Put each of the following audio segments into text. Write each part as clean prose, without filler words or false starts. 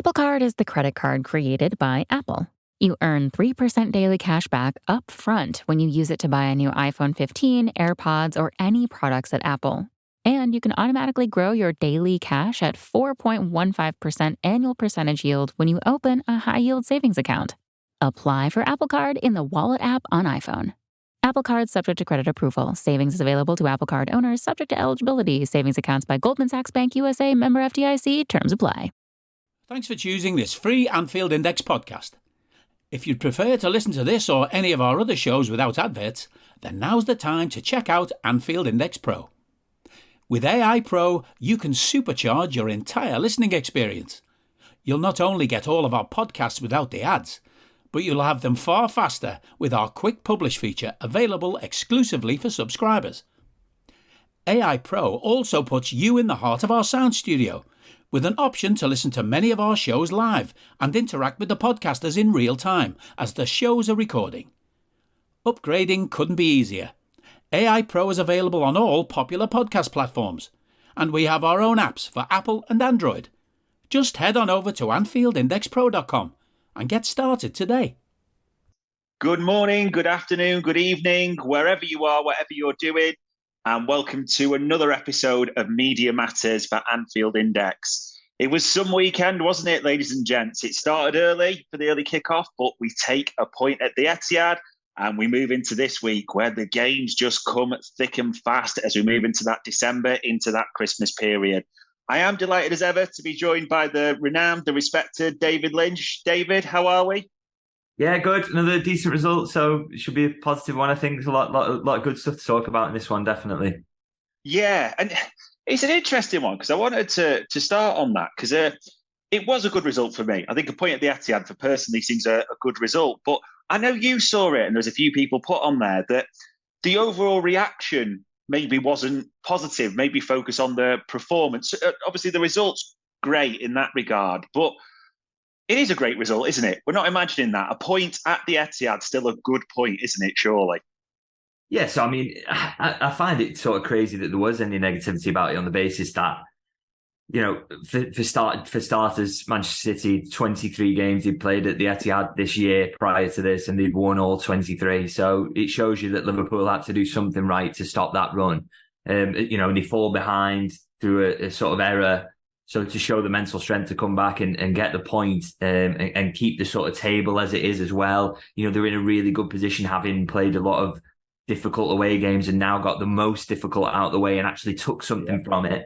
Apple Card is the credit card created by Apple. You earn 3% daily cash back up front when you use it to buy a new iPhone 15, AirPods, or any products at Apple. And you can automatically grow your daily cash at 4.15% annual percentage yield when you open a high-yield savings account. Apply for Apple Card in the Wallet app on iPhone. Apple Card subject to credit approval. Savings is available to Apple Card owners subject to eligibility. Savings accounts by Goldman Sachs Bank USA, member FDIC. Terms apply. Thanks for choosing this free Anfield Index podcast. If you'd prefer to listen to this or any of our other shows without adverts, then now's the time to check out Anfield Index Pro. With AI Pro, you can supercharge your entire listening experience. You'll not only get all of our podcasts without the ads, but you'll have them far faster with our Quick Publish feature available exclusively for subscribers. AI Pro also puts you in the heart of our sound studio, with an option to listen to many of our shows live and interact with the podcasters in real time as the shows are recording. Upgrading couldn't be easier. AI Pro is available on all popular podcast platforms, and we have our own apps for Apple and Android. Just head on over to AnfieldIndexPro.com and get started today. Good morning, good afternoon, good evening, wherever you are, whatever you're doing, and welcome to another episode of Media Matters for Anfield Index. It was some weekend, wasn't it, ladies and gents? It started early for the early kickoff, but we take a point at the Etihad and we move into this week where the games just come thick and fast as we move into that December, into that Christmas period. I am delighted as ever to be joined by the renowned, the respected David Lynch. David, how are we? Yeah, good. Another decent result, so it should be a positive one. I think there's a lot of good stuff to talk about in this one, definitely. Yeah, and it's an interesting one because I wanted to start on that because it was a good result for me. I think a point at the Etihad for personally seems a good result, but I know you saw it and there's a few people put on there that the overall reaction maybe wasn't positive, maybe focus on the performance. Obviously, the result's great in that regard, but it is a great result, isn't it? We're not imagining that. A point at the Etihad, still a good point, isn't it, surely? Yes, I mean, I find it sort of crazy that there was any negativity about it on the basis that, you know, for starters, Manchester City, 23 games they'd played at the Etihad this year prior to this, and they'd won all 23. So it shows you that Liverpool had to do something right to stop that run. You know, and they fall behind through a sort of error. So to show the mental strength to come back and get the point and keep the sort of table as it is as well. You know, they're in a really good position having played a lot of difficult away games and now got the most difficult out of the way and actually took something from it.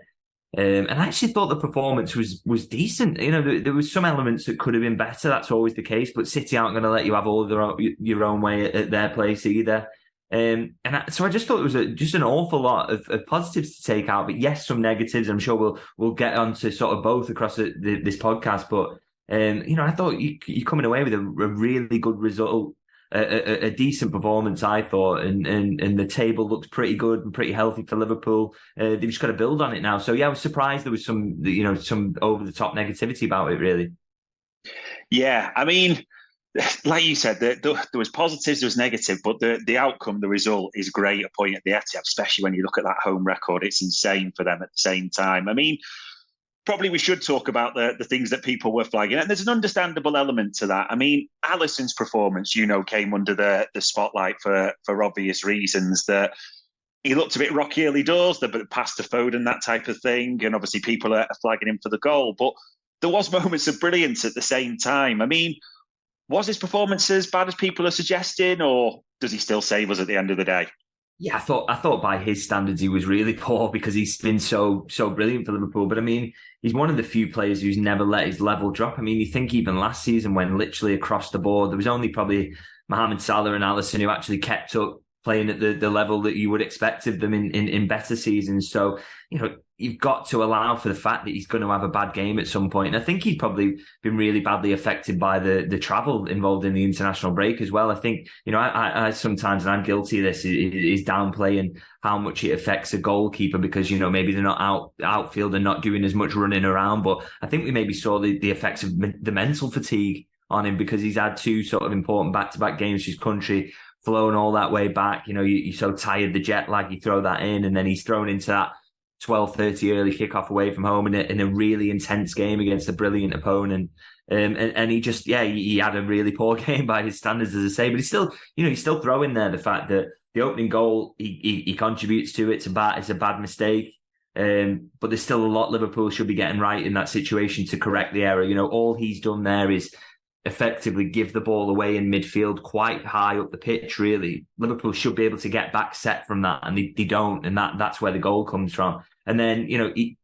And I actually thought the performance was decent. You know, there was some elements that could have been better. That's always the case. But City aren't going to let you have all of your own way at their place either. So I just thought it was just an awful lot of positives to take out, but yes, some negatives. I'm sure we'll get onto sort of both across this podcast. But you know, I thought you're coming away with a really good result, a decent performance, I thought, and the table looked pretty good and pretty healthy for Liverpool. They've just got to build on it now. So yeah, I was surprised there was some over the top negativity about it, really. Yeah, I mean, like you said, there was positives, there was negative, but the outcome, the result is great. A point at the Etihad, especially when you look at that home record, it's insane for them at the same time. I mean, probably we should talk about the things that people were flagging, and there's an understandable element to that. I mean, Alisson's performance, you know, came under the spotlight for obvious reasons. That he looked a bit rocky early doors, the pass to Foden, that type of thing, and obviously people are flagging him for the goal. But there was moments of brilliance at the same time. I mean, was his performance as bad as people are suggesting, or does he still save us at the end of the day? Yeah, I thought by his standards he was really poor because he's been so brilliant for Liverpool. But I mean, he's one of the few players who's never let his level drop. I mean, you think even last season when literally across the board, there was only probably Mohamed Salah and Alisson who actually kept up playing at the level that you would expect of them in better seasons. So, you know, you've got to allow for the fact that he's going to have a bad game at some point. And I think he's probably been really badly affected by the travel involved in the international break as well. I think, you know, I sometimes, and I'm guilty of this, is downplaying how much it affects a goalkeeper because, you know, maybe they're not outfield and not doing as much running around. But I think we maybe saw the effects of the mental fatigue on him because he's had two sort of important back-to-back games for his country, flown all that way back. You know, you're so tired, the jet lag, you throw that in, and then he's thrown into that 12:30 early kickoff away from home in a really intense game against a brilliant opponent. And he just, he had a really poor game by his standards, as I say, but he's still throwing there the fact that the opening goal, he contributes to it. It's a bad mistake. But there's still a lot Liverpool should be getting right in that situation to correct the error. All he's done there is effectively give the ball away in midfield quite high up the pitch, really. Liverpool should be able to get back set from that, and they don't, and that's where the goal comes from. And then,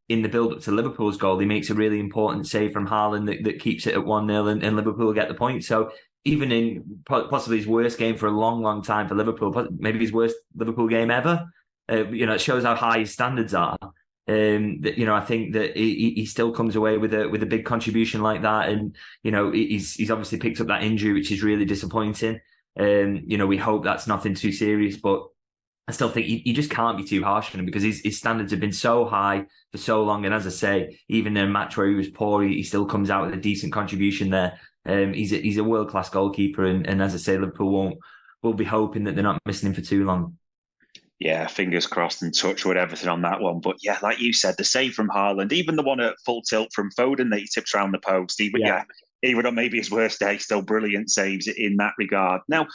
in the build-up to Liverpool's goal, he makes a really important save from Haaland that keeps it at 1-0, and Liverpool get the point. So even in possibly his worst game for a long, long time for Liverpool, maybe his worst Liverpool game ever, it shows how high his standards are. I think that he still comes away with a big contribution like that, and he's obviously picked up that injury, which is really disappointing. We hope that's nothing too serious, but I still think you just can't be too harsh on him because his standards have been so high for so long. And as I say, even in a match where he was poor, he still comes out with a decent contribution there. He's a world-class goalkeeper, and as I say, Liverpool will be hoping that they're not missing him for too long. Yeah, fingers crossed and touch wood everything on that one. But yeah, like you said, the save from Haaland, even the one at full tilt from Foden that he tips around the post, even on maybe his worst day, still brilliant saves in that regard. Now,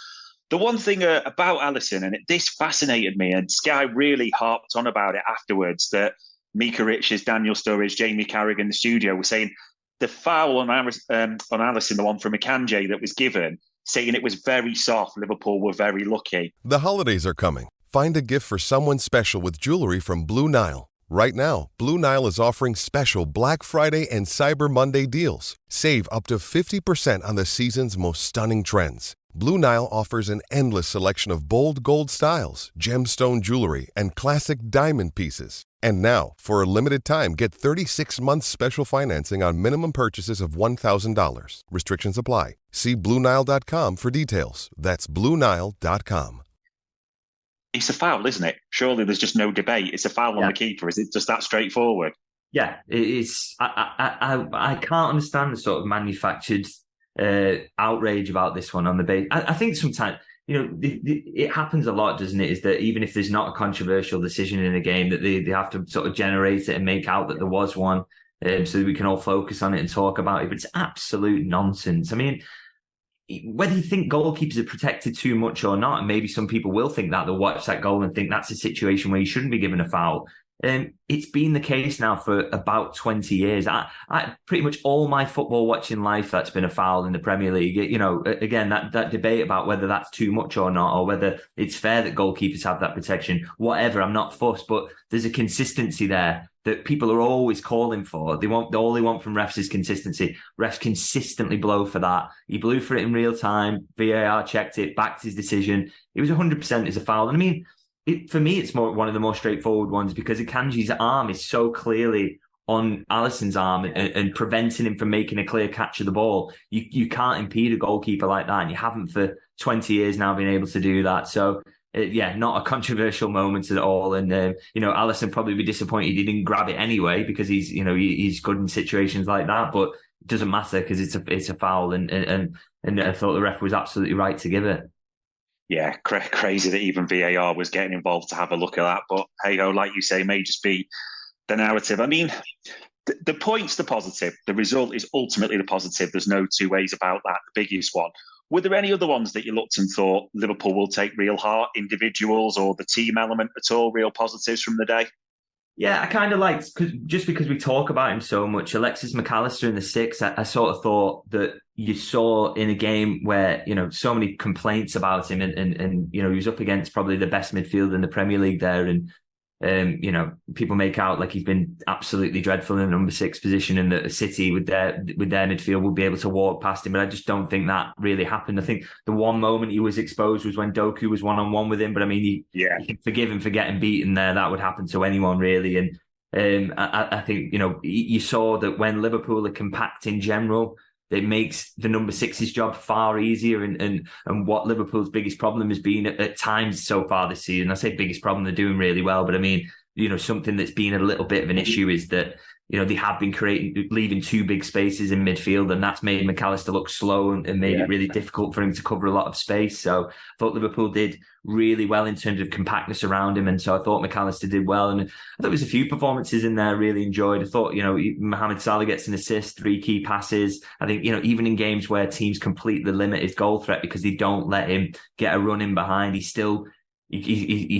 the one thing about Alisson, and this fascinated me, and Sky really harped on about it afterwards, that Mika Richards, Daniel Sturridge, Jamie Carragher in the studio were saying the foul on Alisson, the one from Akanji that was given, saying it was very soft. Liverpool were very lucky. The holidays are coming. Find a gift for someone special with jewelry from Blue Nile. Right now, Blue Nile is offering special Black Friday and Cyber Monday deals. Save up to 50% on the season's most stunning trends. Blue Nile offers an endless selection of bold gold styles, gemstone jewelry, and classic diamond pieces. And now, for a limited time, get 36 months special financing on minimum purchases of $1,000. Restrictions apply. See BlueNile.com for details. That's BlueNile.com. It's a foul, isn't it? Surely there's just no debate. It's a foul on the keeper. Is it just that straightforward? Yeah, it's. I can't understand the sort of manufactured outrage about this one on the base. I think sometimes, it happens a lot, doesn't it? Is that even if there's not a controversial decision in a game, that they have to sort of generate it and make out that there was one, so that we can all focus on it and talk about it. But it's absolute nonsense. I mean, whether you think goalkeepers are protected too much or not, and maybe some people will think that, they'll watch that goal and think that's a situation where you shouldn't be given a foul. It's been the case now for about 20 years. I pretty much all my football watching life, that's been a foul in the Premier League. Again, that debate about whether that's too much or not, or whether it's fair that goalkeepers have that protection, whatever, I'm not fussed, but there's a consistency there that people are always calling for. All they want from refs is consistency. Refs consistently blow for that. He blew for it in real time. VAR checked it, backed his decision. It was 100% as a foul. And I mean, for me, it's one of the more straightforward ones because Akanji's arm is so clearly on Alisson's arm and preventing him from making a clear catch of the ball. You can't impede a goalkeeper like that, and you haven't for 20 years now been able to do that. So, not a controversial moment at all. And, Alisson probably be disappointed he didn't grab it anyway because he's good in situations like that, but it doesn't matter because it's a foul and I thought the ref was absolutely right to give it. Yeah, crazy that even VAR was getting involved to have a look at that. But hey-ho, like you say, may just be the narrative. I mean, the point's the positive. The result is ultimately the positive. There's no two ways about that, the biggest one. Were there any other ones that you looked and thought Liverpool will take real heart, individuals or the team element at all, real positives from the day? Yeah, I kind of liked, because we talk about him so much, Alexis McAllister in the six, I sort of thought that you saw in a game where, so many complaints about him and he was up against probably the best midfielder in the Premier League there. And, people make out like he's been absolutely dreadful in the number 6 position and that City with their midfield would be able to walk past him. But I just don't think that really happened. I think the one moment he was exposed was when Doku was one-on-one with him. But I mean, you can forgive him for getting beaten there. That would happen to anyone really. And I think, you saw that when Liverpool are compact in general, it makes the number 6's job far easier. And what Liverpool's biggest problem has been at times so far this season, I say biggest problem, they're doing really well, but I mean, something that's been a little bit of an issue is that they have been leaving two big spaces in midfield, and that's made McAllister look slow and made it really difficult for him to cover a lot of space. So I thought Liverpool did really well in terms of compactness around him, and so I thought McAllister did well. And I thought there was a few performances in there I really enjoyed. I thought, Mohamed Salah gets an assist, 3 key passes. I think, even in games where teams completely limit his goal threat because they don't let him get a run in behind, he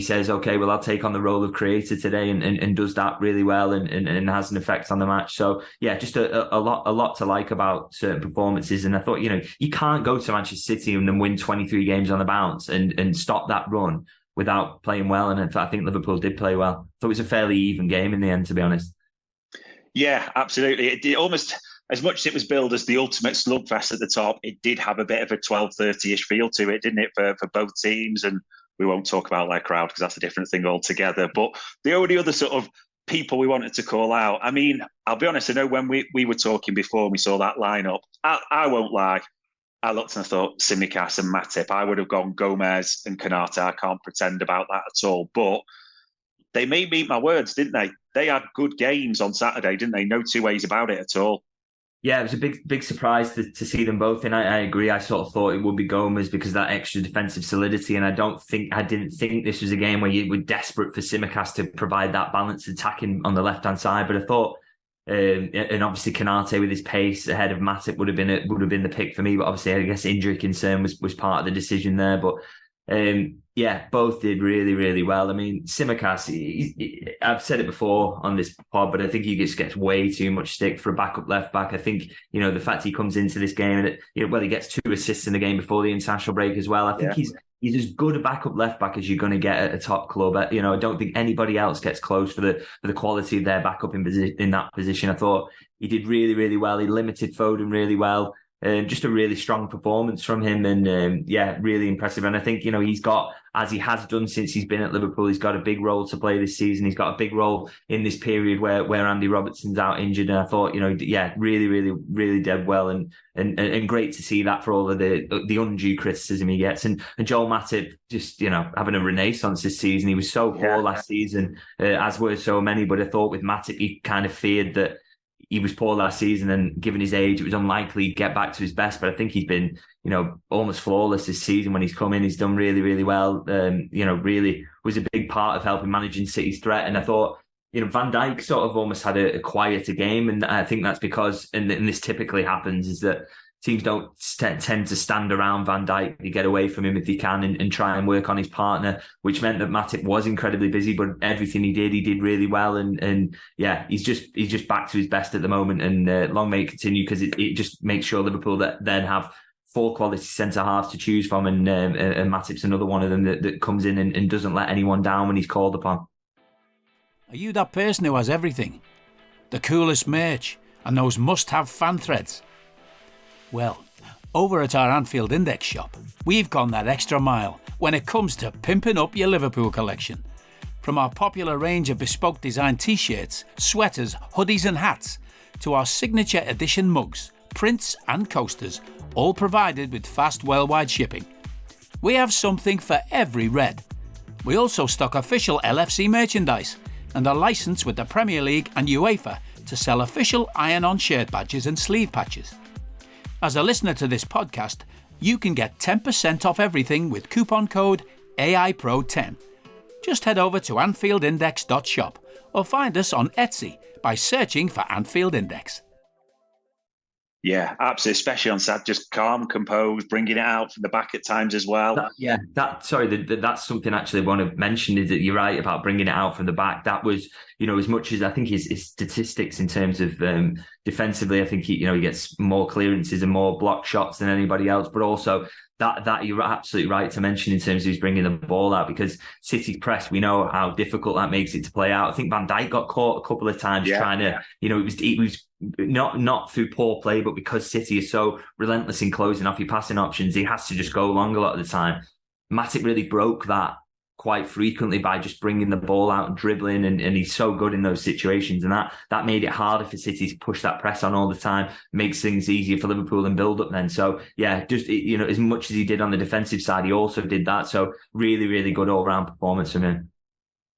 says, okay, well, I'll take on the role of creator today, and does that really well and has an effect on the match. So yeah, just a lot to like about certain performances. And I thought, you can't go to Manchester City and then win 23 games on the bounce and stop that run without playing well. And I think Liverpool did play well. So it was a fairly even game in the end, to be honest. Yeah, absolutely. It almost, as much as it was billed as the ultimate slugfest at the top, it did have a bit of a 12:30-ish feel to it, didn't it, for both teams? And we won't talk about their crowd because that's a different thing altogether. But the only other sort of people we wanted to call out, I mean, I'll be honest, I know when we were talking before and we saw that lineup, I won't lie, I looked and I thought Tsimikas and Matip. I would have gone Gomez and Konate. I can't pretend about that at all. But they made me eat my words, didn't they? They had good games on Saturday, didn't they? No two ways about it at all. Yeah, it was a big surprise to see them both. And I agree. I sort of thought it would be Gomez because of that extra defensive solidity. And I didn't think this was a game where you were desperate for Tsimikas to provide that balanced attacking on the left-hand side. But I thought, and obviously Konate with his pace ahead of Matip would have been the pick for me. But obviously, I guess injury concern was part of the decision there. But yeah, both did really, really well. I mean, Tsimikas, I've said it before on this pod, but I think he just gets way too much stick for a backup left back. I think, the fact he comes into this game and he gets 2 assists in the game before the international break as well. I think he's as good a backup left back as you're going to get at a top club. I don't think anybody else gets close for the quality of their backup in that position. I thought he did really, really well. He limited Foden really well. Just a really strong performance from him, and really impressive. And I think he's got, as he has done since he's been at Liverpool, he's got a big role to play this season. He's got a big role in this period where Andy Robertson's out injured. And I thought, really, really, really did well, and great to see that for all of the undue criticism he gets. And Joel Matip just having a renaissance this season. He was so poor last season, as were so many. But I thought with Matip, he kind of feared that he was poor last season, and given his age, it was unlikely he'd get back to his best. But I think he's been, almost flawless this season when he's come in. He's done really, really well. Really was a big part of helping managing City's threat. And I thought, Van Dijk sort of almost had a quieter game. And I think that's because, and this typically happens, is that teams don't tend to stand around Van Dijk. They get away from him if they can and try and work on his partner, which meant that Matip was incredibly busy, but everything he did really well. And he's just back to his best at the moment, and long may it continue, because it just makes sure Liverpool that then have 4 quality centre-halves to choose from, and Matip's another one of them that comes in and doesn't let anyone down when he's called upon. Are you that person who has everything? The coolest merch and those must-have fan threads? Well, over at our Anfield Index shop, we've gone that extra mile when it comes to pimping up your Liverpool collection. From our popular range of bespoke design t-shirts, sweaters, hoodies and hats, to our signature edition mugs, prints and coasters, all provided with fast worldwide shipping. We have something for every red. We also stock official LFC merchandise and are licensed with the Premier League and UEFA to sell official iron-on shirt badges and sleeve patches. As a listener to this podcast, you can get 10% off everything with coupon code AIPRO10. Just head over to AnfieldIndex.shop or find us on Etsy by searching for Anfield Index. Yeah, absolutely, especially on Saturday, just calm, composed, bringing it out from the back at times as well. That's something actually I want to mention, is that you're right about bringing it out from the back. That was, as much as I think his statistics in terms of defensively, I think he gets more clearances and more block shots than anybody else, but also that you're absolutely right to mention in terms of he's bringing the ball out, because City's press, we know how difficult that makes it to play out. I think Van Dijk got caught a couple of times trying to, it was not through poor play, but because City is so relentless in closing off your passing options, he has to just go long a lot of the time. Matip really broke that quite frequently by just bringing the ball out and dribbling, and he's so good in those situations, and that made it harder for City to push that press on all the time, makes things easier for Liverpool and build up then. So just as much as he did on the defensive side, he also did that. So really, really good all-round performance from him.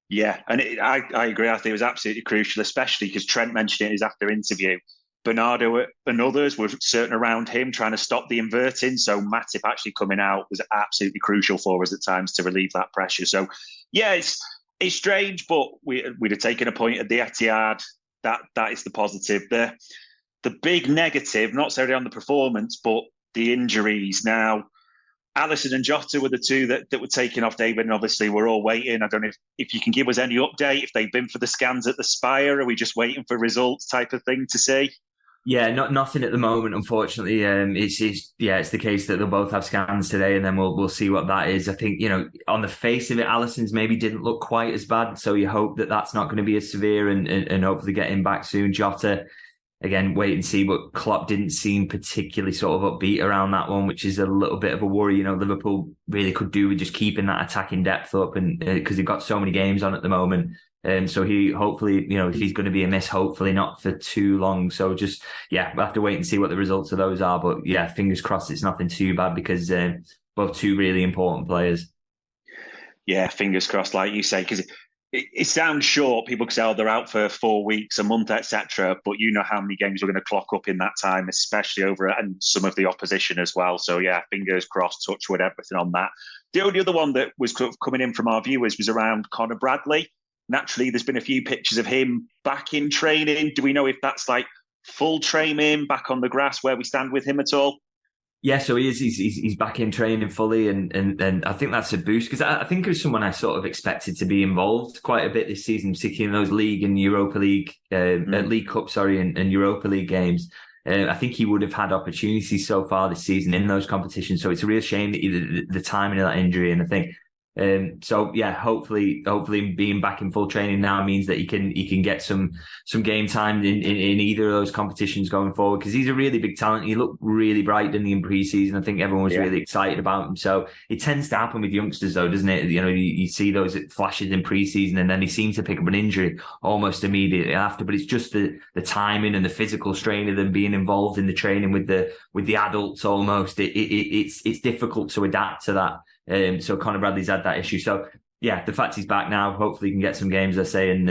Yeah, and I agree. I think it was absolutely crucial, especially because Trent mentioned it in his after interview. Bernardo and others were certain around him trying to stop the inverting. So Matip actually coming out was absolutely crucial for us at times to relieve that pressure. So, yeah, it's strange, but we'd have taken a point at the Etihad. That is the positive. The big negative, not necessarily on the performance, but the injuries. Now, Alisson and Jota were the two that were taken off, David, and obviously we're all waiting. I don't know if you can give us any update, if they've been for the scans at the Spire. Are we just waiting for results type of thing to see? Yeah, nothing at the moment, unfortunately. It's the case that they'll both have scans today, and then we'll see what that is. I think, on the face of it, Alisson's maybe didn't look quite as bad, so you hope that that's not going to be as severe, and hopefully get him back soon. Jota, again, wait and see, but Klopp didn't seem particularly sort of upbeat around that one, which is a little bit of a worry. Liverpool really could do with just keeping that attacking depth up, and because they've got so many games on at the moment. So he hopefully, if he's going to be a miss, hopefully not for too long. So just, we'll have to wait and see what the results of those are. But yeah, fingers crossed it's nothing too bad, because both two really important players. Yeah, fingers crossed, like you say, because it sounds short. People can say, they're out for 4 weeks, a month, etc. But you know how many games we're going to clock up in that time, especially over and some of the opposition as well. So yeah, fingers crossed, touch wood, everything on that. The only other one that was coming in from our viewers was around Conor Bradley. Naturally, there's been a few pictures of him back in training. Do we know if that's like full training, back on the grass, where we stand with him at all? Yeah, so he is. He's back in training fully, and I think that's a boost, because I think it was someone I sort of expected to be involved quite a bit this season, particularly in those League and Europa League, League Cup, and Europa League games. I think he would have had opportunities so far this season in those competitions. So it's a real shame that the timing of that injury, and I think. Hopefully being back in full training now means that he can get some game time in either of those competitions going forward, because he's a really big talent. He looked really bright, didn't he, in pre-season? I think everyone was really excited about him. So it tends to happen with youngsters, though, doesn't it? You see those flashes in pre-season, and then he seems to pick up an injury almost immediately after. But it's just the timing and the physical strain of them being involved in the training with the adults almost. It's difficult to adapt to that. So Conor Bradley's had that issue. So yeah, the fact he's back now, hopefully he can get some games, I say, and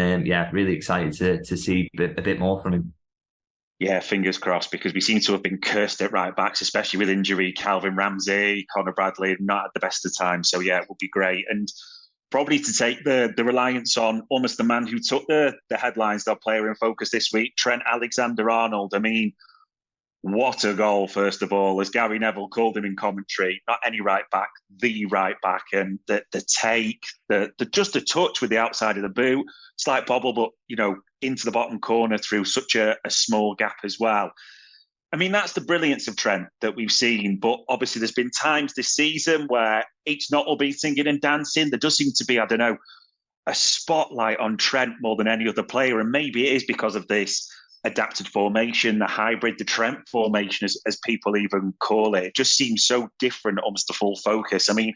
really excited to see a bit more from him. Yeah, fingers crossed, because we seem to have been cursed at right backs, especially with injury. Calvin Ramsey, Conor Bradley, not at the best of times. So yeah, it would be great. And probably to take the reliance on almost the man who took the headlines, their player in focus this week, Trent Alexander-Arnold. I mean, what a goal, first of all, as Gary Neville called him in commentary. Not any right back, the right back. And the take, just a touch with the outside of the boot, slight bobble, but, into the bottom corner through such a small gap as well. I mean, that's the brilliance of Trent that we've seen. But obviously there's been times this season where it's not all been singing and dancing. There does seem to be, a spotlight on Trent more than any other player. And maybe it is because of this adapted formation, the hybrid, the Trent formation, as people even call it. It just seems so different, almost the full focus. I mean,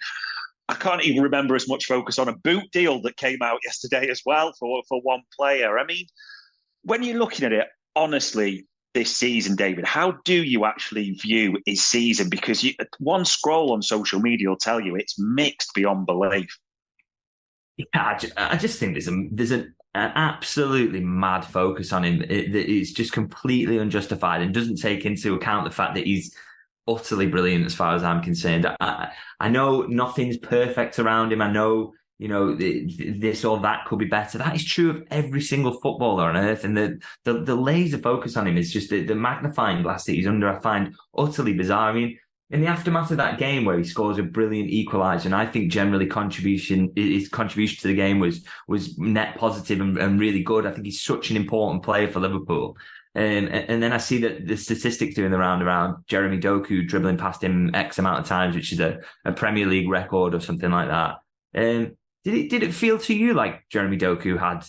I can't even remember as much focus on a boot deal that came out yesterday as well for one player. I mean, when you're looking at it, honestly, this season, David, how do you actually view his season? Because one scroll on social media will tell you it's mixed beyond belief. Yeah, I just think there's an absolutely mad focus on him. It's just completely unjustified and doesn't take into account the fact that he's utterly brilliant as far as I'm concerned. I know nothing's perfect around him. I know, this or that could be better. That is true of every single footballer on earth. And the laser focus on him is just the magnifying glass that he's under, I find utterly bizarre. I mean, in the aftermath of that game where he scores a brilliant equaliser, and I think generally his contribution to the game was net positive and really good. I think he's such an important player for Liverpool. And then I see that the statistics doing the round around Jeremy Doku dribbling past him X amount of times, which is a Premier League record or something like that. Did it feel to you like Jeremy Doku had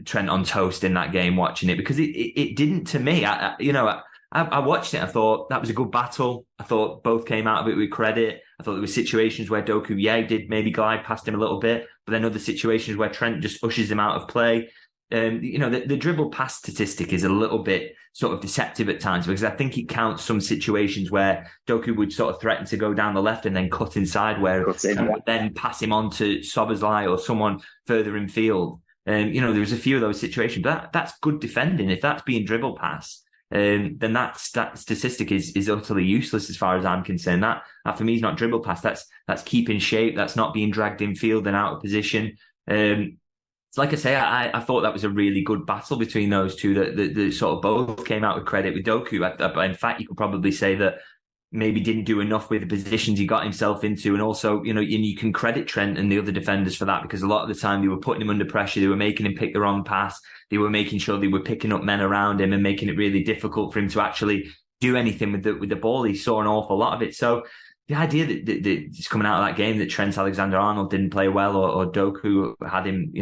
Trent on toast in that game watching it? Because it didn't to me. I watched it. I thought that was a good battle. I thought both came out of it with credit. I thought there were situations where Doku, did maybe glide past him a little bit, but then other situations where Trent just ushers him out of play. The dribble pass statistic is a little bit sort of deceptive at times, because I think it counts some situations where Doku would sort of threaten to go down the left and then cut inside, where would then pass him on to Szoboszlai or someone further in field. There was a few of those situations, but that's good defending. If that's being dribbled past, then that statistic is utterly useless as far as I'm concerned. That for me is not dribble pass. That's keeping shape. That's not being dragged in field and out of position. So like I say, I thought that was a really good battle between those two. That sort of both came out with credit. With Doku, in fact, you could probably say that maybe didn't do enough with the positions he got himself into, and also, you can credit Trent and the other defenders for that, because a lot of the time they were putting him under pressure, they were making him pick the wrong pass, they were making sure they were picking up men around him and making it really difficult for him to actually do anything with the ball. He saw an awful lot of it. So the idea that it's coming out of that game that Trent Alexander-Arnold didn't play well, or Doku had him,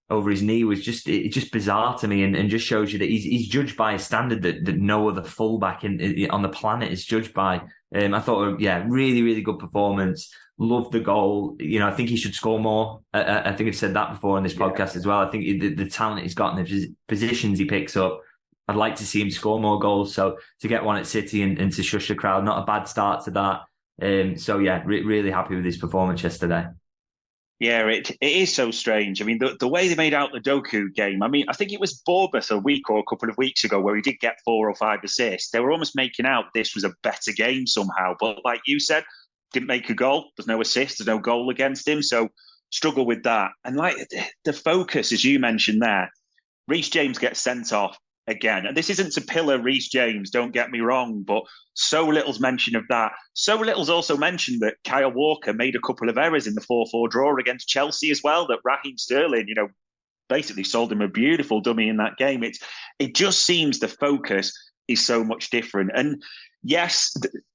over his knee, was just bizarre to me, and just shows you that he's judged by a standard that no other fullback on the planet is judged by. I thought, really, really good performance. Loved the goal. I think he should score more. I think I've said that before on this podcast as well. I think the talent he's got and the positions he picks up, I'd like to see him score more goals. So to get one at City and to shush the crowd, not a bad start to that. Really happy with his performance yesterday. Yeah, it is so strange. I mean, the way they made out the Doku game, I mean, I think it was Bournemouth a week or a couple of weeks ago where he did get 4 or 5 assists. They were almost making out this was a better game somehow. But like you said, didn't make a goal. There's no assist. There's no goal against him. So struggle with that. And like the focus, as you mentioned there, Reece James gets sent off again. And this isn't to pillar Reece James, don't get me wrong, but so little's mention of that. So little's also mentioned that Kyle Walker made a couple of errors in the 4-4 draw against Chelsea as well, that Raheem Sterling, basically sold him a beautiful dummy in that game. It just seems the focus is so much different. And yes,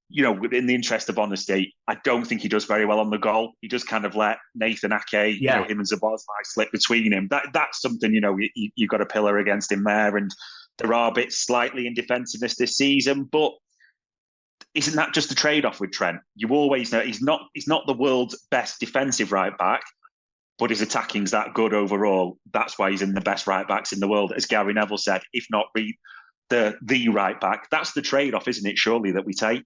in the interest of honesty, I don't think he does very well on the goal. He just kind of let Nathan Ake, him and Szoboszlai slip between him. That's something, you've got to pillar against him there. And there are bits slightly in defensiveness this season, but isn't that just a trade-off with Trent? You always know he's not the world's best defensive right back, but his attacking's that good overall. That's why he's in the best right backs in the world, as Gary Neville said, if not the right back. That's the trade-off, isn't it, surely, that we take?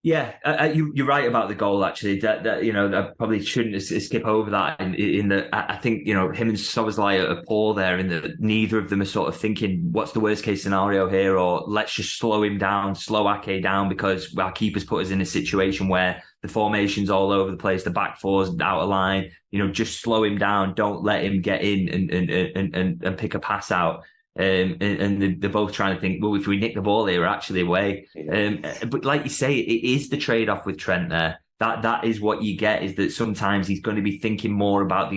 Yeah, you're right about the goal. Actually, that I probably shouldn't skip over that. In that, I think him and Szoboszlai are poor there. In that neither of them are sort of thinking, "What's the worst case scenario here?" Or let's just slow him down, slow Ake down, because our keepers put us in a situation where the formation's all over the place, the back four's out of line. Just slow him down. Don't let him get in and pick a pass out. And they're both trying to think, well, if we nick the ball here, we're actually away. But like you say, it is the trade-off with Trent there. That is what you get, is that sometimes he's going to be thinking more about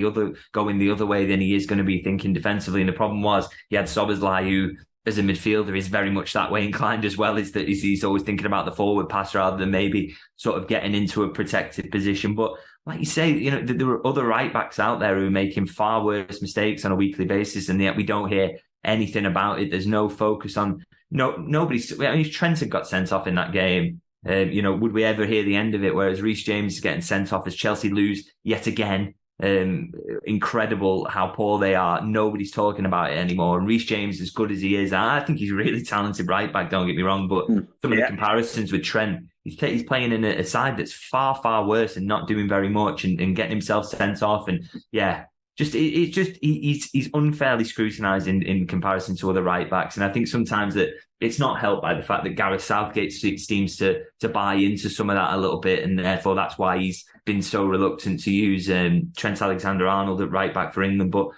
going the other way than he is going to be thinking defensively. And the problem was he had Szoboszlai, who as a midfielder is very much that way inclined as well, is that he's always thinking about the forward pass rather than maybe sort of getting into a protected position. But like you say, there are other right backs out there who are making far worse mistakes on a weekly basis, and yet we don't hear anything about it. There's no focus on nobody's. I mean, if Trent had got sent off in that game, would we ever hear the end of it? Whereas Reece James is getting sent off as Chelsea lose yet again. Incredible how poor they are. Nobody's talking about it anymore. And Reece James, as good as he is, I think he's a really talented right back, don't get me wrong, but some of the comparisons with Trent, he's playing in a side that's far, far worse and not doing very much and getting himself sent off. And he's unfairly scrutinised in comparison to other right backs. And I think sometimes that it's not helped by the fact that Gareth Southgate seems to buy into some of that a little bit, and therefore that's why he's been so reluctant to use Trent Alexander-Arnold at right back for England. But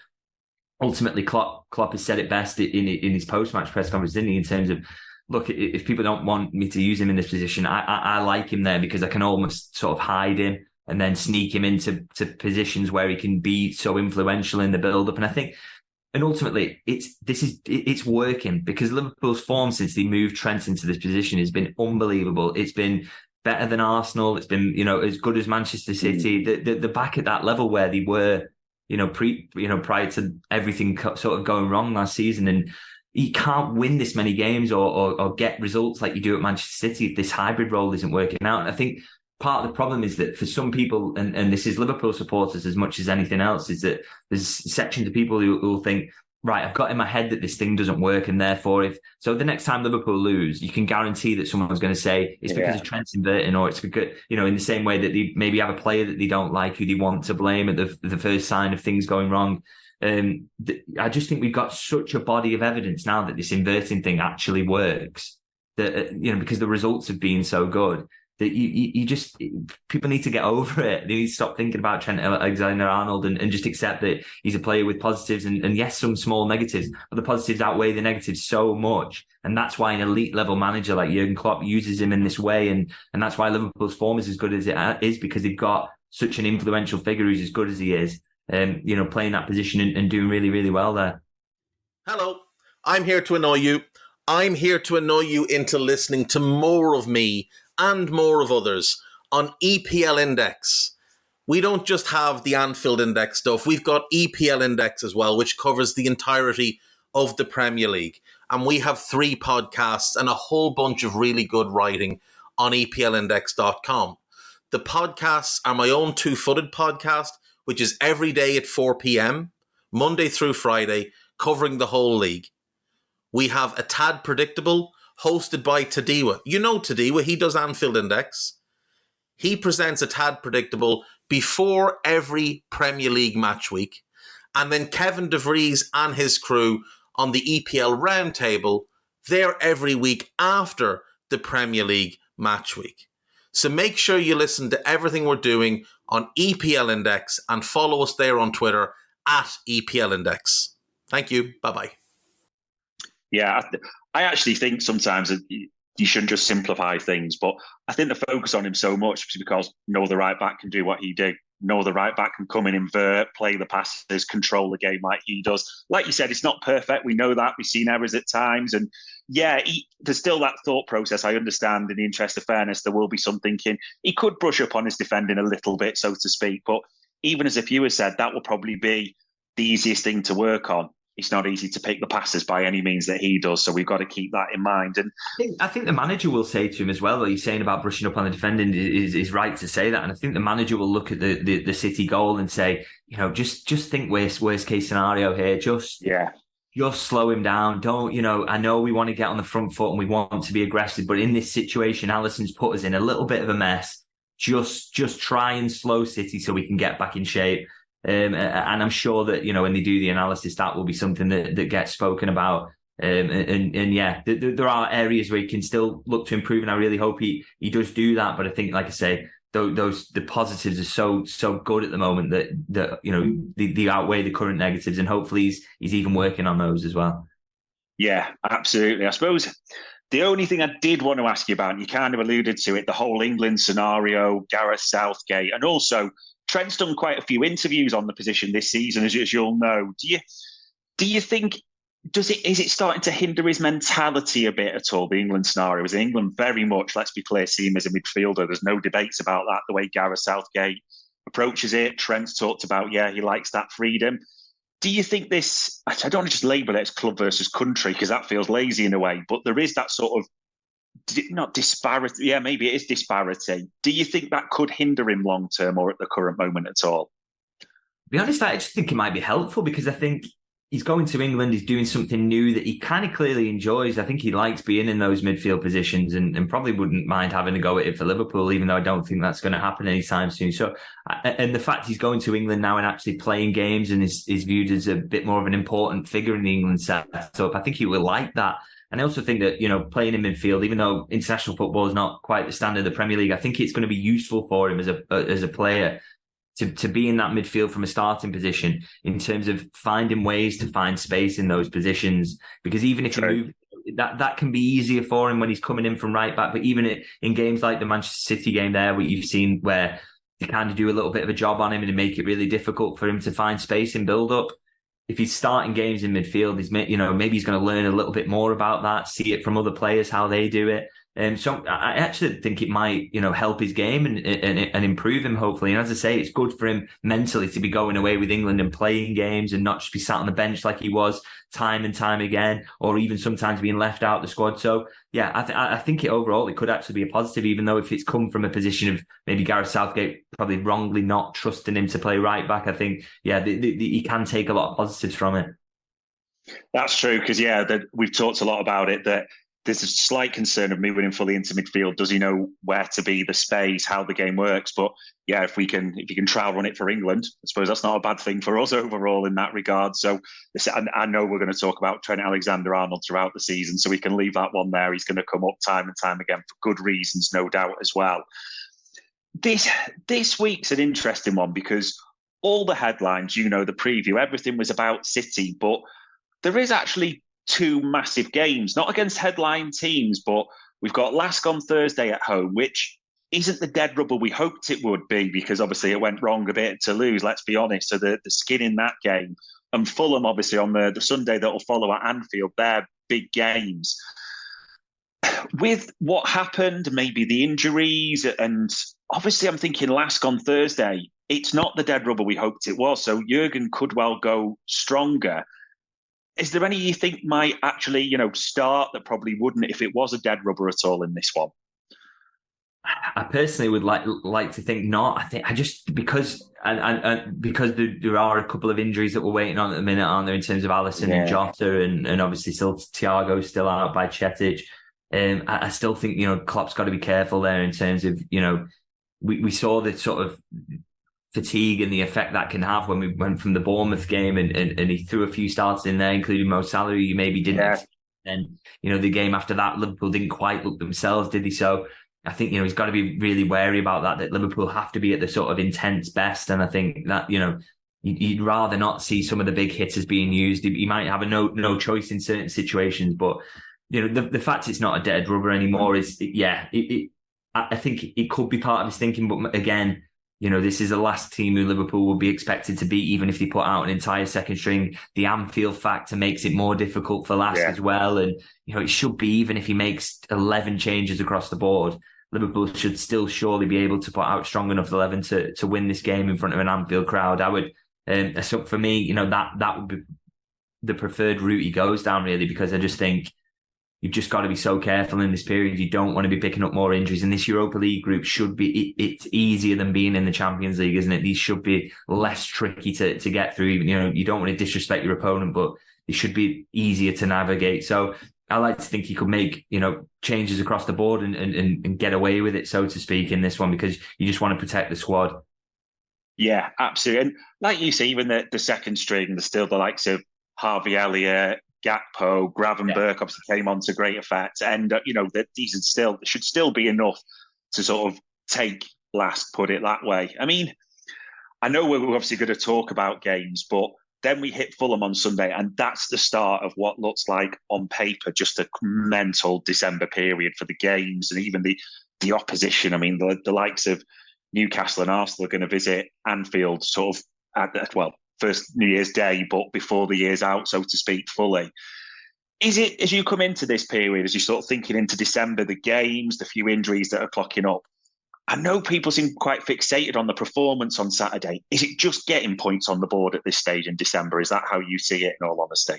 ultimately, Klopp has said it best in his post-match press conference, didn't he? In terms of, look, if people don't want me to use him in this position, I like him there because I can almost sort of hide him and then sneak him into positions where he can be so influential in the build-up. And I think, and ultimately, it's working, because Liverpool's form since they moved Trent into this position has been unbelievable. It's been better than Arsenal. It's been, as good as Manchester City. They're back at that level where they were, prior to everything sort of going wrong last season. And you can't win this many games or get results like you do at Manchester City if this hybrid role isn't working out. And I think part of the problem is that for some people, and this is Liverpool supporters as much as anything else, is that there's sections of people who will think, right, I've got in my head that this thing doesn't work, and therefore so the next time Liverpool lose, you can guarantee that someone's going to say it's because of Trent inverting, or it's because, in the same way that they maybe have a player that they don't like who they want to blame at the first sign of things going wrong. I just think we've got such a body of evidence now that this inverting thing actually works. That because the results have been so good that you just people need to get over it. They need to stop thinking about Trent Alexander-Arnold and just accept that he's a player with positives and yes, some small negatives, but the positives outweigh the negatives so much. And that's why an elite level manager like Jurgen Klopp uses him in this way. And that's why Liverpool's form is as good as it is, because they've got such an influential figure who's as good as he is, playing that position and doing really, really well there. Hello, I'm here to annoy you. I'm here to annoy you into listening to more of me and more of others on EPL Index. We don't just have the Anfield Index stuff. We've got EPL Index as well, which covers the entirety of the Premier League. And we have 3 podcasts and a whole bunch of really good writing on EPLindex.com. The podcasts are my own two-footed podcast, which is every day at 4 p.m, Monday through Friday, covering the whole league. We have A Tad Predictable, hosted by Tadiwa. You know Tadiwa, he does Anfield Index. He presents A Tad Predictable before every Premier League match week. And then Kevin De Vries and his crew on the EPL Roundtable, they're every week after the Premier League match week. So make sure you listen to everything we're doing on EPL Index and follow us there on Twitter at EPL Index. Thank you. Bye-bye. Yeah, I actually think sometimes that you shouldn't just simplify things, but I think the focus on him so much is because no other right back can do what he did. No other right back can come and invert, play the passes, control the game like he does. Like you said, it's not perfect. We know that. We've seen errors at times. And yeah, there's still that thought process. I understand in the interest of fairness, there will be some thinking. He could brush up on his defending a little bit, so to speak. But even as a viewer said, that will probably be the easiest thing to work on. It's not easy to pick the passes by any means that he does, so we've got to keep that in mind. And I think the manager will say to him as well, that he's saying about brushing up on the defending is right to say that. And I think the manager will look at the City goal and say, just think worst case scenario here. Just slow him down. Don't, I know we want to get on the front foot and we want to be aggressive, but in this situation, Alisson's put us in a little bit of a mess. Just try and slow City so we can get back in shape. And I'm sure that, when they do the analysis, that will be something that gets spoken about. There are areas where he can still look to improve, and I really hope he does do that. But I think, like I say, the positives are so good at the moment that they outweigh the current negatives, and hopefully he's even working on those as well. Yeah, absolutely. I suppose the only thing I did want to ask you about, and you kind of alluded to it, the whole England scenario, Gareth Southgate, and also Trent's done quite a few interviews on the position this season, as you'll know. Do you think is it starting to hinder his mentality a bit at all? The England scenario is England very much, let's be clear, see him as a midfielder. There's no debates about that. The way Gareth Southgate approaches it, Trent's talked about, he likes that freedom. Do you think this? I don't want to just label it as club versus country because that feels lazy in a way, but there is that sort of not disparity. Yeah, maybe it is disparity. Do you think that could hinder him long term or at the current moment at all? To be honest, I just think it might be helpful because I think he's going to England. He's doing something new that he kind of clearly enjoys. I think he likes being in those midfield positions and probably wouldn't mind having a go at it for Liverpool, even though I don't think that's going to happen anytime soon. So, and the fact he's going to England now and actually playing games and is viewed as a bit more of an important figure in the England setup, I think he will like that. And I also think that, playing in midfield, even though international football is not quite the standard of the Premier League, I think it's going to be useful for him as a player to be in that midfield from a starting position in terms of finding ways to find space in those positions. Because even if you move, that can be easier for him when he's coming in from right back. But even in games like the Manchester City game there, where you've seen where they kind of do a little bit of a job on him and make it really difficult for him to find space and build up. If he's starting games in midfield, maybe he's going to learn a little bit more about that, see it from other players, how they do it. So I actually think it might, help his game and improve him, hopefully. And as I say, it's good for him mentally to be going away with England and playing games and not just be sat on the bench like he was time and time again, or even sometimes being left out the squad. So, yeah, I think it could actually be a positive, even though if it's come from a position of maybe Gareth Southgate probably wrongly not trusting him to play right back, I think, he can take a lot of positives from it. That's true, because, we've talked a lot about it, that there's a slight concern of moving him fully into midfield. Does he know where to be, the space, how the game works? But yeah, if he can trial run it for England, I suppose that's not a bad thing for us overall in that regard. So I know we're going to talk about Trent Alexander-Arnold throughout the season, so we can leave that one there. He's going to come up time and time again for good reasons, no doubt as well. This week's an interesting one because all the headlines, the preview, everything was about City, but there is actually two massive games, not against headline teams, but we've got Lask on Thursday at home, which isn't the dead rubber we hoped it would be because obviously it went wrong a bit to lose, let's be honest. So the skin in that game. And Fulham, obviously, on the Sunday that will follow at Anfield, they're big games. With what happened, maybe the injuries, and obviously I'm thinking Lask on Thursday, it's not the dead rubber we hoped it was. So Jurgen could well go stronger. Is there any you think might actually, start that probably wouldn't if it was a dead rubber at all in this one? I personally would like to think not. Because there are a couple of injuries that we're waiting on at the minute, aren't there, in terms of Alisson and Jota, and obviously still Thiago's still out by Chetic. I still think Klopp's got to be careful there in terms of we saw the sort of fatigue and the effect that can have when we went from the Bournemouth game and he threw a few starts in there, including Mo Salah, who you maybe didn't. And the game after that, Liverpool didn't quite look themselves, did he? So I think he's got to be really wary about that Liverpool have to be at the sort of intense best. And I think that you'd rather not see some of the big hitters being used. He might have a no choice in certain situations, but the fact it's not a dead rubber anymore is I think it could be part of his thinking, but again, this is the last team who Liverpool will be expected to beat, even if they put out an entire second string. The Anfield factor makes it more difficult for Lask as well. And, it should be, even if he makes 11 changes across the board, Liverpool should still surely be able to put out strong enough 11 to win this game in front of an Anfield crowd. I would, so for me, that would be the preferred route he goes down, really, because I just think you've just got to be so careful in this period. You don't want to be picking up more injuries. And this Europa League group should be, it's easier than being in the Champions League, isn't it? These should be less tricky to get through. You don't want to disrespect your opponent, but it should be easier to navigate. So I like to think he could make, changes across the board and get away with it, so to speak, in this one, because you just want to protect the squad. Yeah, absolutely. And like you say, even the second string, there's still the likes of Harvey Elliott, Gakpo, Gravenberch obviously came on to great effect. And, that these should still be enough to sort of take Lask, put it that way. I mean, I know we're obviously going to talk about games, but then we hit Fulham on Sunday, and that's the start of what looks like on paper just a mental December period for the games and even the opposition. I mean, the likes of Newcastle and Arsenal are going to visit Anfield sort of first New Year's Day, but before the year's out, so to speak, fully. Is it, as you come into this period, as you sort of thinking into December, the games, the few injuries that are clocking up, I know people seem quite fixated on the performance on Saturday. Is it just getting points on the board at this stage in December? Is that how you see it, in all honesty?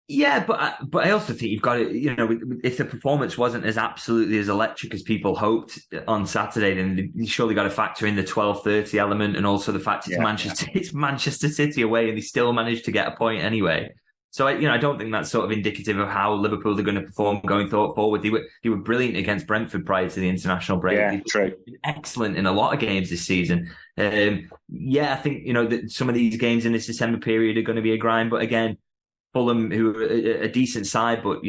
Yeah, but I also think you've got to, if the performance wasn't as absolutely as electric as people hoped on Saturday, then you surely got to factor in the 12:30 element and also the fact it's Manchester City away and they still managed to get a point anyway. So I don't think that's sort of indicative of how Liverpool are going to perform going forward. They were brilliant against Brentford prior to the international break. Yeah, true. Excellent in a lot of games this season. I think that some of these games in this December period are going to be a grind, but again, Fulham, who are a decent side, but,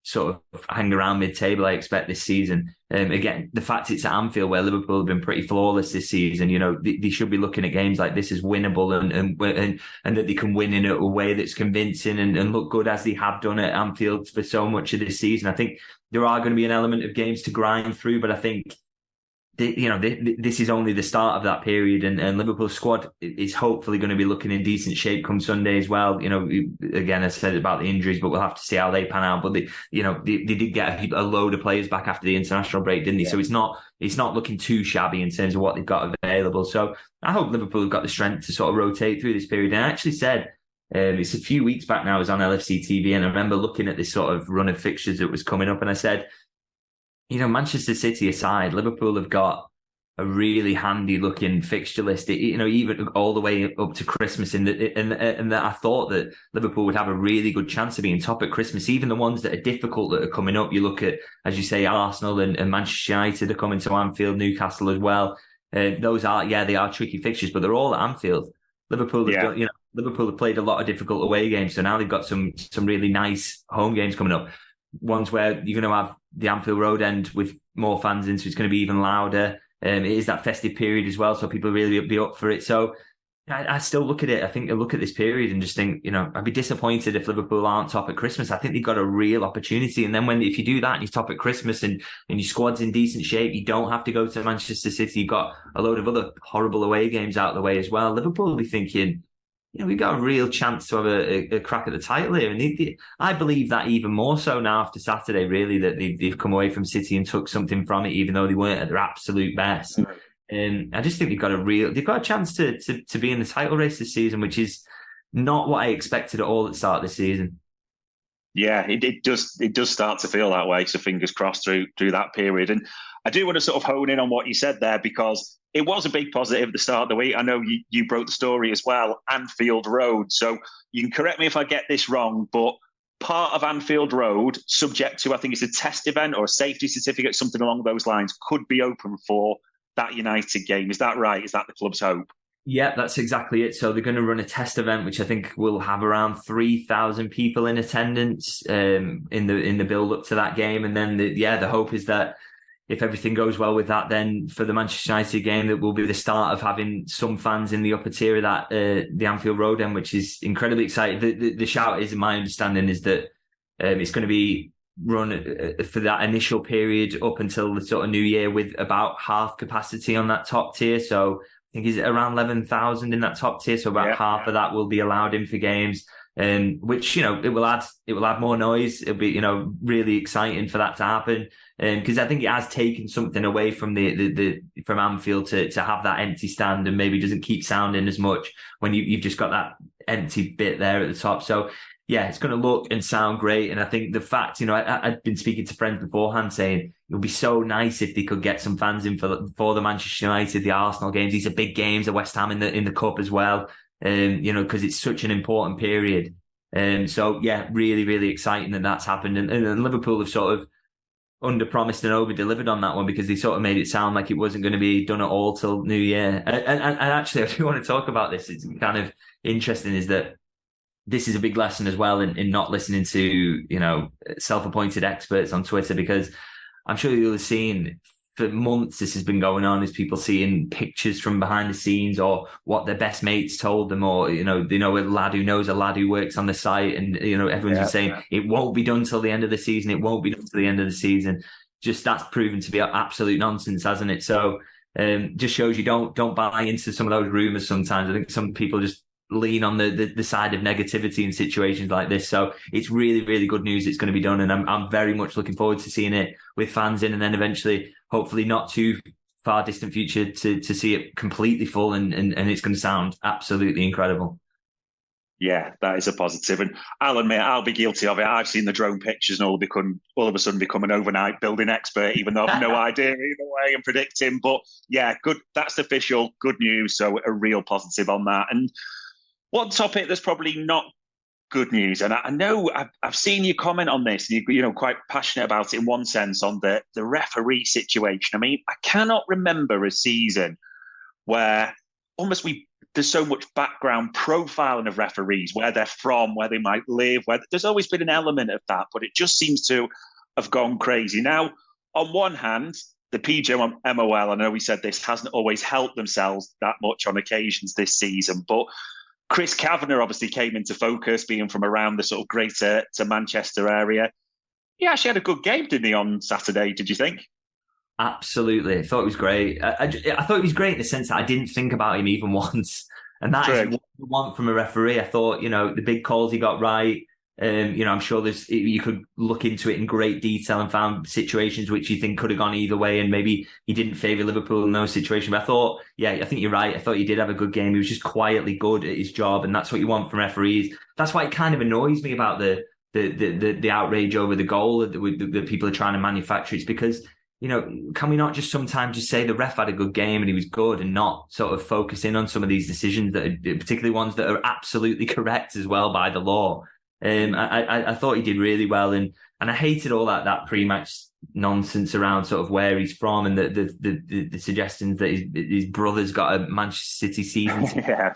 sort of hang around mid-table, I expect, this season. Again, the fact it's at Anfield, where Liverpool have been pretty flawless this season, they should be looking at games like this as winnable and that they can win in a way that's convincing and look good, as they have done at Anfield for so much of this season. I think there are going to be an element of games to grind through, but I think this is only the start of that period, and Liverpool's squad is hopefully going to be looking in decent shape come Sunday as well. Again, I said about the injuries, but we'll have to see how they pan out. But they did get a load of players back after the international break, didn't they? Yeah. So it's not looking too shabby in terms of what they've got available. So I hope Liverpool have got the strength to sort of rotate through this period. And I actually said, it's a few weeks back now, I was on LFC TV, and I remember looking at this sort of run of fixtures that was coming up, and I said, Manchester City aside, Liverpool have got a really handy looking fixture list, even all the way up to Christmas. And that I thought that Liverpool would have a really good chance of being top at Christmas, even the ones that are difficult that are coming up. You look at, as you say, Arsenal and Manchester United are coming to Anfield, Newcastle as well. Those are, they are tricky fixtures, but they're all at Anfield. Liverpool have done, Liverpool have played a lot of difficult away games, so now they've got some really nice home games coming up. Ones where you're going to have the Anfield Road end with more fans in, so it's going to be even louder. It is that festive period as well, so people really be up for it. So I still look at it. I think I look at this period and just think, I'd be disappointed if Liverpool aren't top at Christmas. I think they've got a real opportunity. And then if you do that and you're top at Christmas and your squad's in decent shape, you don't have to go to Manchester City. You've got a load of other horrible away games out of the way as well. Liverpool will be thinking, we've got a real chance to have a crack at the title here. And I believe that even more so now after Saturday, really, that they've come away from City and took something from it, even though they weren't at their absolute best. And I just think they've got a chance to be in the title race this season, which is not what I expected at all at the start of the season. Yeah, it does start to feel that way. So fingers crossed through that period. And I do want to sort of hone in on what you said there, because it was a big positive at the start of the week. I know you broke the story as well, Anfield Road. So you can correct me if I get this wrong, but part of Anfield Road, subject to, I think it's a test event or a safety certificate, something along those lines, could be open for that United game. Is that right? Is that the club's hope? Yeah, that's exactly it. So they're going to run a test event, which I think will have around 3,000 people in attendance in the build up to that game. And then the hope is that if everything goes well with that, then for the Manchester United game, that will be the start of having some fans in the upper tier of that the Anfield Road end, which is incredibly exciting. The shout is, in my understanding, is that it's going to be run for that initial period up until the sort of New Year with about half capacity on that top tier. So I think it's around 11,000 in that top tier. So about half of that will be allowed in for games. Which, it will add more noise. It'll be, really exciting for that to happen. Because I think it has taken something away from from Anfield to have that empty stand, and maybe doesn't keep sounding as much when you've just got that empty bit there at the top. So yeah, it's going to look and sound great. And I think the fact, I'd been speaking to friends beforehand saying it would be so nice if they could get some fans in for the Manchester United, the Arsenal games. These are big games, the West Ham in the cup as well. Because it's such an important period. So yeah, really, really exciting that that's happened. And Liverpool have sort of under-promised and over-delivered on that one, because they sort of made it sound like it wasn't going to be done at all till New Year. And actually, I do want to talk about this. It's kind of interesting, is that this is a big lesson as well in not listening to, self-appointed experts on Twitter, because I'm sure you'll have seen for months this has been going on, is people seeing pictures from behind the scenes or what their best mates told them, or they know a lad who knows a lad who works on the site, and everyone's just saying it won't be done till the end of the season, it won't be done till the end of the season. Just that's proven to be absolute nonsense, hasn't it? So just shows you don't buy into some of those rumours sometimes. I think some people just lean on the side of negativity in situations like this. So it's really, really good news it's going to be done, and I'm very much looking forward to seeing it with fans in, and then eventually, hopefully not too far distant future, to see it completely full, and it's going to sound absolutely incredible. Yeah, that is a positive. And I'll admit, I'll be guilty of it. I've seen the drone pictures and all of a sudden become an overnight building expert, even though I've no idea either way and predicting. But yeah, good. That's official. Good news. So a real positive on that. And one topic that's probably not good news, and I know I've seen you comment on this, and you're quite passionate about it in one sense, on the referee situation. I mean, I cannot remember a season where there's so much background profiling of referees, where they're from, where they might live, where there's always been an element of that, but it just seems to have gone crazy. Now, on one hand, the PGMOL, I know we said this, hasn't always helped themselves that much on occasions this season, but Chris Kavanagh obviously came into focus, being from around the sort of greater to Manchester area. He actually had a good game, didn't he, on Saturday, did you think? Absolutely. I thought it was great. I thought it was great in the sense that I didn't think about him even once. And that is what you want from a referee. I thought, the big calls he got right. I'm sure you could look into it in great detail and found situations which you think could have gone either way, and maybe he didn't favour Liverpool in those situations. But I thought, I think you're right. I thought he did have a good game. He was just quietly good at his job, and that's what you want from referees. That's why it kind of annoys me about the outrage over the goal that people are trying to manufacture. It's because can we not just sometimes just say the ref had a good game and he was good, and not sort of focus in on some of these decisions that are, particularly ones that are absolutely correct as well by the law. I thought he did really well, and I hated all that pre-match nonsense around sort of where he's from and the suggestions that his brother's got a Manchester City season. Yeah.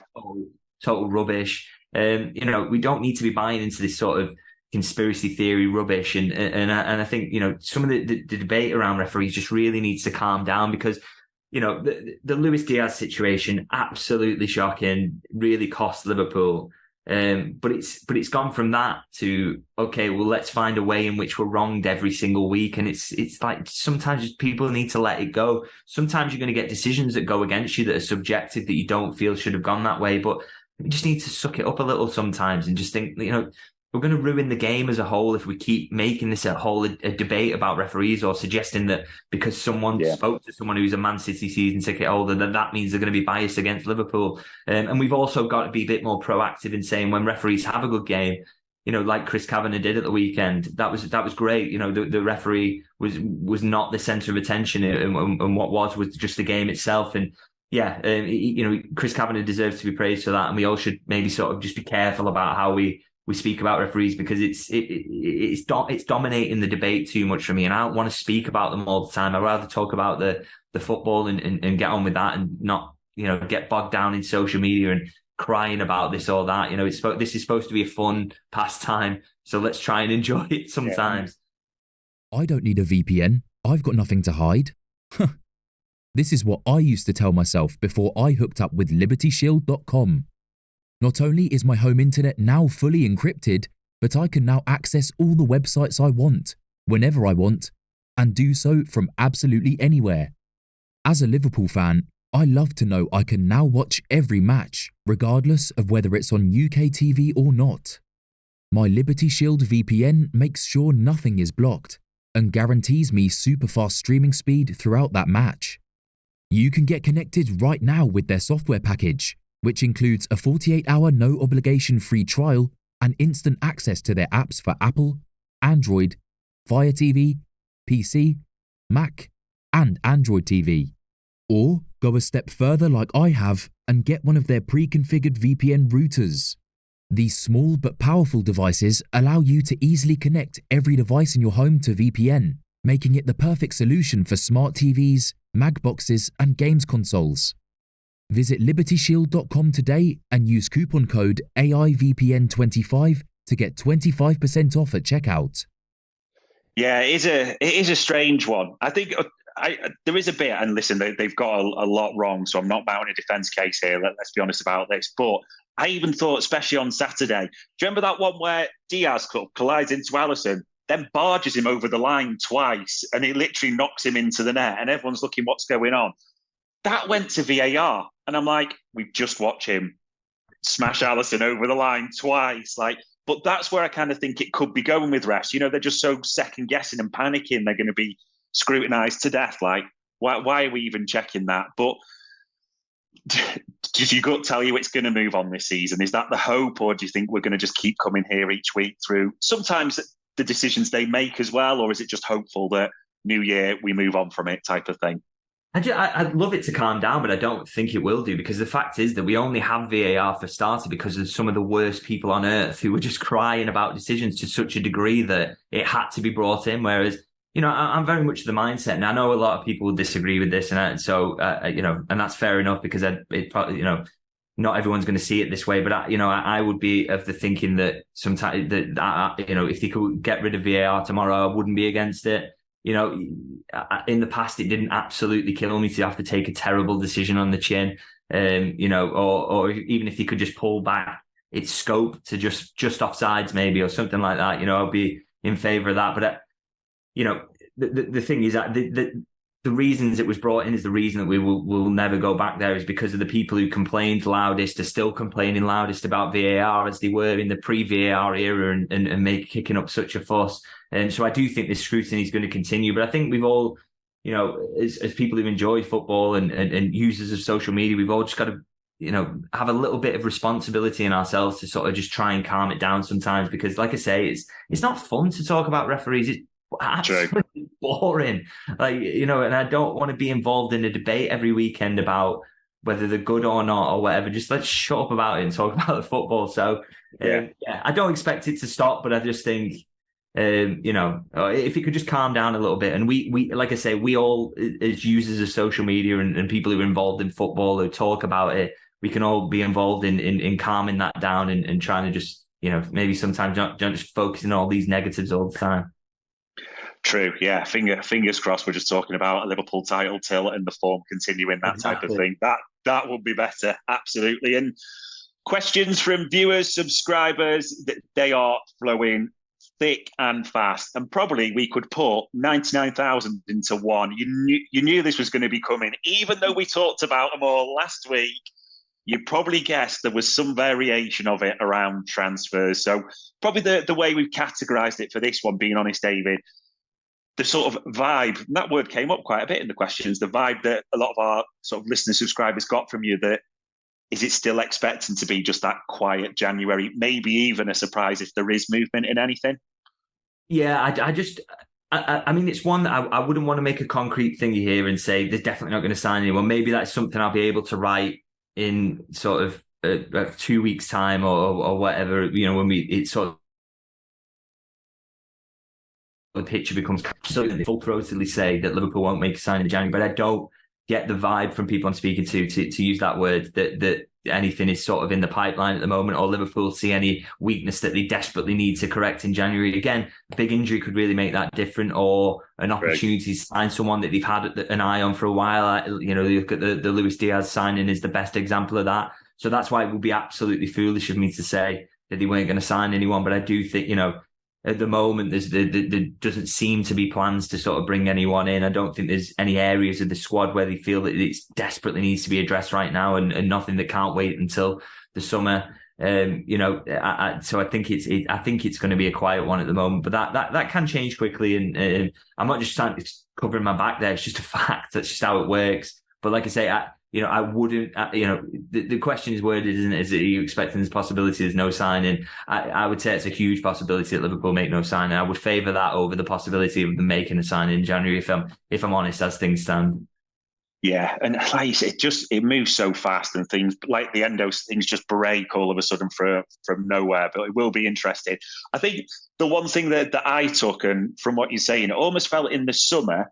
Total rubbish. We don't need to be buying into this sort of conspiracy theory rubbish, and I think some of the debate around referees just really needs to calm down, because the Luis Diaz situation, absolutely shocking, really cost Liverpool. But it's gone from that to, okay, well, let's find a way in which we're wronged every single week. And it's like, sometimes people need to let it go. Sometimes you're going to get decisions that go against you that are subjective, that you don't feel should have gone that way. But we just need to suck it up a little sometimes and just think, we're going to ruin the game as a whole if we keep making this a debate about referees, or suggesting that because someone spoke to someone who's a Man City season ticket holder, that means they're going to be biased against Liverpool. And we've also got to be a bit more proactive in saying when referees have a good game, like Chris Kavanagh did at the weekend, that was great. The referee was not the centre of attention, and what was just the game itself. And Chris Kavanagh deserves to be praised for that, and we all should maybe sort of just be careful about how we speak about referees, because it's dominating the debate too much for me, and I don't want to speak about them all the time. I'd rather talk about the football and get on with that, and not get bogged down in social media and crying about this or that. This is supposed to be a fun pastime, so let's try and enjoy it sometimes. I don't need a VPN. I've got nothing to hide. This is what I used to tell myself before I hooked up with LibertyShield.com. Not only is my home internet now fully encrypted, but I can now access all the websites I want, whenever I want, and do so from absolutely anywhere. As a Liverpool fan, I love to know I can now watch every match, regardless of whether it's on UK TV or not. My Liberty Shield VPN makes sure nothing is blocked and guarantees me super fast streaming speed throughout that match. You can get connected right now with their software package, which includes a 48-hour no-obligation free trial and instant access to their apps for Apple, Android, Fire TV, PC, Mac, and Android TV. Or go a step further like I have and get one of their pre-configured VPN routers. These small but powerful devices allow you to easily connect every device in your home to VPN, making it the perfect solution for smart TVs, mag boxes, and games consoles. Visit LibertyShield.com today and use coupon code AIVPN25 to get 25% off at checkout. Yeah, it is a strange one. I think there is a bit, and listen, they've got a lot wrong, so I'm not mounting a defence case here. Let's be honest about this. But I even thought, especially on Saturday, do you remember that one where Diaz collides into Alisson, then barges him over the line twice, and he literally knocks him into the net, and everyone's looking, what's going on? That went to VAR, and I'm like, we've just watched him smash Alisson over the line twice. But that's where I kind of think it could be going with refs. They're just so second guessing and panicking. They're going to be scrutinised to death. Why are we even checking that? But does your gut tell you it's going to move on this season? Is that the hope, or do you think we're going to just keep coming here each week through sometimes the decisions they make as well, or is it just hopeful that New Year we move on from it type of thing? I'd love it to calm down, but I don't think it will do, because the fact is that we only have VAR for starter because of some of the worst people on earth who were just crying about decisions to such a degree that it had to be brought in. Whereas, I'm very much the mindset, and I know a lot of people will disagree with this, and that's fair enough, because not everyone's going to see it this way. But I would be of the thinking that sometimes if they could get rid of VAR tomorrow, I wouldn't be against it. In the past, it didn't absolutely kill me to have to take a terrible decision on the chin, or even if you could just pull back its scope to just offsides maybe, or something like that, I'd be in favour of that. But, the thing is that the reasons it was brought in is the reason that we will never go back there, is because of the people who complained loudest are still complaining loudest about VAR as they were in the pre-VAR era and kicking up such a fuss. And so I do think this scrutiny is going to continue. But I think we've all, as people who enjoy football and users of social media, we've all just got to, have a little bit of responsibility in ourselves to sort of just try and calm it down sometimes. Because like I say, it's not fun to talk about referees. absolutely boring. And I don't want to be involved in a debate every weekend about whether they're good or not or whatever. Just let's shut up about it and talk about the football. So, I don't expect it to stop, but I just think, if it could just calm down a little bit. And we like I say, we all, as users of social media and people who are involved in football who talk about it, we can all be involved in calming that down and trying to just, maybe sometimes not just focusing on all these negatives all the time. True, yeah. Fingers crossed. We're just talking about a Liverpool title till and the form continuing, that type of thing. That would be better, absolutely. And questions from viewers, subscribers, they are flowing thick and fast. And probably we could put 99,000 into one. You knew this was going to be coming, even though we talked about them all last week. You probably guessed there was some variation of it around transfers. So probably the way we've categorised it for this one, being honest, David, the sort of vibe, and that word came up quite a bit in the questions, the vibe that a lot of our sort of listener subscribers got from you, that is it still expecting to be just that quiet January, maybe even a surprise if there is movement in anything? Yeah, I mean, it's one that I wouldn't want to make a concrete thingy here and say they're definitely not going to sign anyone. Maybe that's something I'll be able to write in sort of 2 weeks' time or whatever, when it's sort of the picture becomes so full throatedly say that Liverpool won't make a signing in January, but I don't get the vibe from people I'm speaking to use that word that anything is sort of in the pipeline at the moment, or Liverpool see any weakness that they desperately need to correct in January. Again, a big injury could really make that different, or an opportunity to sign someone that they've had an eye on for a while. Look at the Luis Diaz signing is the best example of that. So that's why it would be absolutely foolish of me to say that they weren't going to sign anyone. But I do think, at the moment, there doesn't seem to be plans to sort of bring anyone in. I don't think there's any areas of the squad where they feel that it desperately needs to be addressed right now, and nothing that can't wait until the summer. So I think it's going to be a quiet one at the moment, but that can change quickly. And I'm not just covering my back there; it's just a fact. That's just how it works. But like I say, I wouldn't, the question is worded, isn't it? Is it, are you expecting this possibility there's no signing? I would say it's a huge possibility that Liverpool make no signing. I would favour that over the possibility of them making a signing in January, if I'm honest, as things stand. Yeah, and like you said, it moves so fast, and things like the Endos, things just break all of a sudden from nowhere. But it will be interesting. I think the one thing that I took, and from what you're saying, it almost felt in the summer,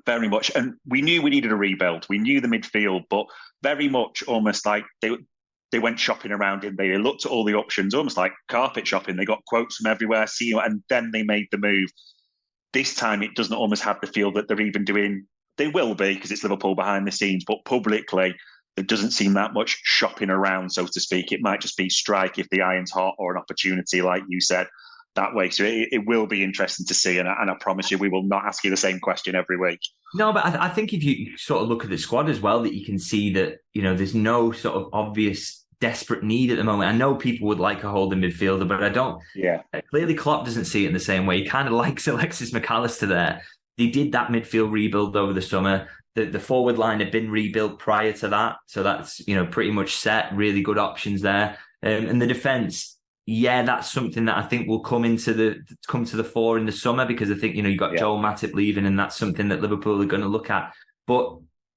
very much, and we knew we needed a rebuild. We knew the midfield, but very much almost like they went shopping around and they looked at all the options, almost like carpet shopping. They got quotes from everywhere, and then they made the move. This time, it doesn't almost have the feel that they're even doing. They will be, because it's Liverpool behind the scenes, but publicly, there doesn't seem that much shopping around, so to speak. It might just be strike if the iron's hot, or an opportunity, like you said, that way. So it will be interesting to see, and I promise you we will not ask you the same question every week. No, but I think if you sort of look at the squad as well, that you can see that, there's no sort of obvious desperate need at the moment. I know people would like a holding midfielder, but I don't. Yeah. Clearly Klopp doesn't see it in the same way. He kind of likes Alexis McAllister there. They did that midfield rebuild over the summer. The forward line had been rebuilt prior to that, so that's pretty much set. Really good options there, and the defence. Yeah, that's something that I think will come to the fore in the summer, because I think you've got Joel Matip leaving, and that's something that Liverpool are going to look at. But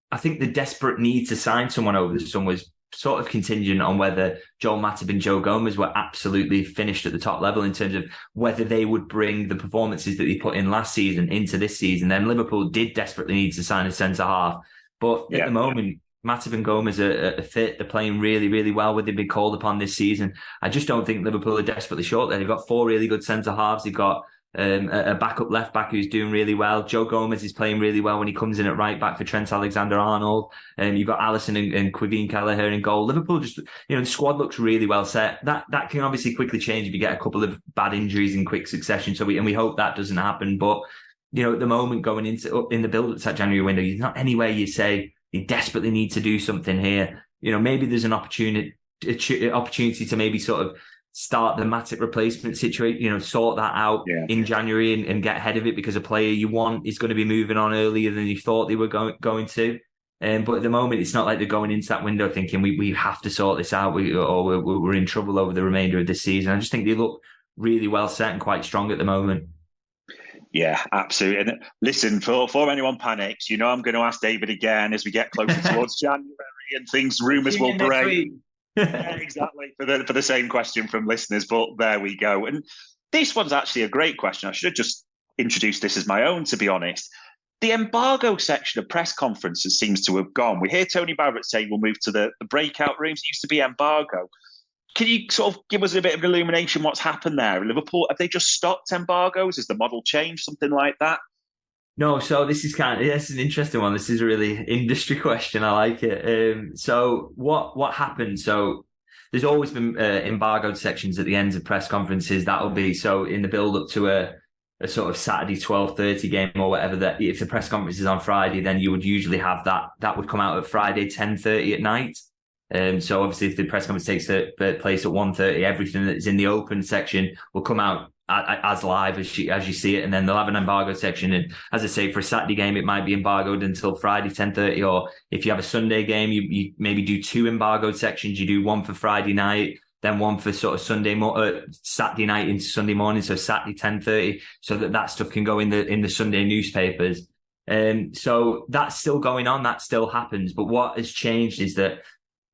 I think the desperate need to sign someone over the summer was sort of contingent on whether Joel Matip and Joe Gomez were absolutely finished at the top level, in terms of whether they would bring the performances that they put in last season into this season. Then Liverpool did desperately need to sign a centre-half. But at the moment, Matip and Gomez are fit. They're playing really, really well with them being called upon this season. I just don't think Liverpool are desperately short there. They've got 4 really good centre-halves. They've got a backup left back who's doing really well. Joe Gomez is playing really well when he comes in at right back for Trent Alexander-Arnold. You've got Alisson and Quivine Kelleher in goal. Liverpool just, the squad looks really well set. That can obviously quickly change if you get a couple of bad injuries in quick succession. So we hope that doesn't happen. But at the moment, going in the build-up to that January window, there's not anywhere you say you desperately need to do something here. Maybe there's an opportunity to maybe sort of start the Matip replacement situation, sort that out in January and get ahead of it, because a player you want is going to be moving on earlier than you thought they were going to. But at the moment, it's not like they're going into that window thinking we have to sort this out, or we're in trouble over the remainder of this season. I just think they look really well set and quite strong at the moment. Yeah, absolutely. And listen, before anyone panics, I'm going to ask David again as we get closer towards January and things, rumours will break. Yeah, exactly, for the same question from listeners, but there we go. And this one's actually a great question. I should have just introduced this as my own, to be honest. The embargo section of press conferences seems to have gone. We hear Tony Barrett say we'll move to the breakout rooms. It used to be embargo. Can you sort of give us a bit of illumination what's happened there? Liverpool, have they just stopped embargoes? Has the model changed, something like that? No, so this is an interesting one. This is a really industry question. I like it. So what happened? So there's always been embargoed sections at the ends of press conferences. That'll be so in the build up to a sort of Saturday 12:30 game or whatever. That if the press conference is on Friday, then you would usually have that would come out at Friday 10:30 at night. So obviously, if the press conference takes place at 1:30, everything that's in the open section will come out as live as you see it, and then they'll have an embargo section. And as I say, for a Saturday game, it might be embargoed until Friday 10:30, or if you have a Sunday game, you maybe do two embargoed sections. You do one for Friday night, then one for sort of Saturday night into Sunday morning, so Saturday 10:30, so that stuff can go in the Sunday newspapers. So that's still going on. That still happens. But what has changed is that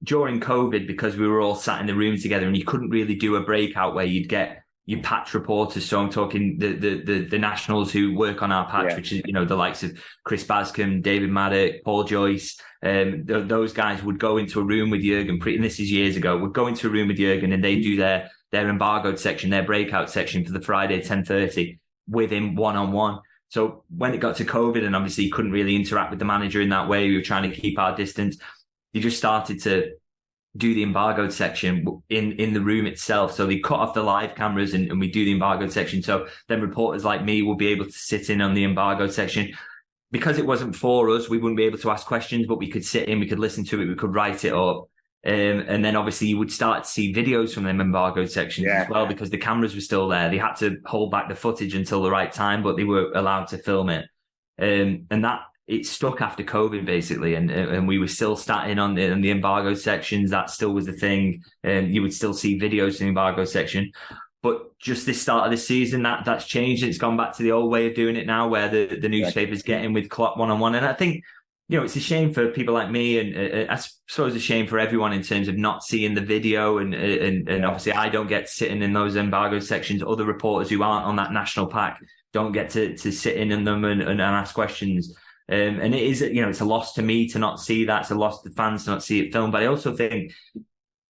during COVID, because we were all sat in the room together and you couldn't really do a breakout where you'd get your patch reporters. So I'm talking the nationals who work on our patch, which is, the likes of Chris Bascombe, David Maddock, Paul Joyce. Those guys would go into a room with Jurgen, and this is years ago, would go into a room with Jurgen and they do their embargoed section, their breakout section for the Friday 10:30 with him one-on-one. So when it got to COVID and obviously you couldn't really interact with the manager in that way, we were trying to keep our distance. You just started to do the embargoed section in the room itself. So they cut off the live cameras and we do the embargoed section. So then reporters like me will be able to sit in on the embargoed section. Because it wasn't for us, we wouldn't be able to ask questions, but we could sit in, we could listen to it, we could write it up. And then obviously you would start to see videos from them embargoed sections as well, because the cameras were still there. They had to hold back the footage until the right time, but they were allowed to film it. And that, it stuck after COVID basically, and we were still starting on the embargo sections. That still was the thing, and you would still see videos in the embargo section. But just this start of the season, that's changed. It's gone back to the old way of doing it now, where the newspapers get in with Klopp one-on-one. And I think, it's a shame for people like me, and I suppose a shame for everyone in terms of not seeing the video. And obviously I don't get sitting in those embargo sections. Other reporters who aren't on that national pack don't get to sit in them and ask questions. And it is, it's a loss to me to not see that. It's a loss to fans to not see it filmed. But I also think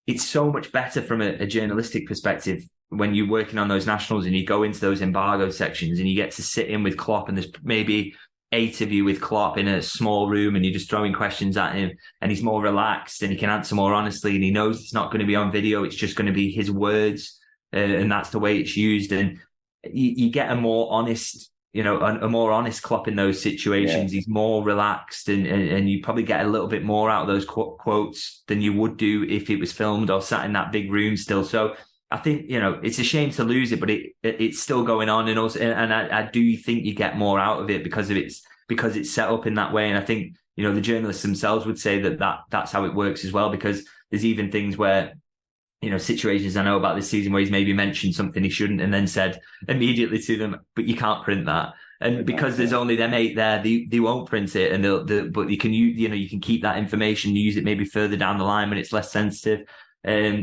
it's so much better from a journalistic perspective when you're working on those nationals and you go into those embargo sections and you get to sit in with Klopp, and there's maybe 8 of you with Klopp in a small room and you're just throwing questions at him, and he's more relaxed and he can answer more honestly, and he knows it's not going to be on video. It's just going to be his words, and that's the way it's used. And you get a more honest, a more honest Klopp in those situations. He's more relaxed, and you probably get a little bit more out of those quotes than you would do if it was filmed or sat in that big room still. So I think, it's a shame to lose it, but it's still going on. And also, and I do think you get more out of it because it's set up in that way. And I think, the journalists themselves would say that's how it works as well, because there's even things where, situations I know about this season where he's maybe mentioned something he shouldn't and then said immediately to them, but you can't print that. And because there's only them 8 there, they won't print it, and but you can you can keep that information, use it maybe further down the line when it's less sensitive.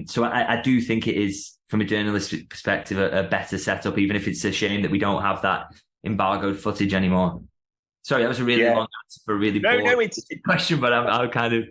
So I do think it is, from a journalistic perspective, a better setup, even if it's a shame that we don't have that embargoed footage anymore. Sorry, that was a really long answer for a really boring question, but I'm kind of...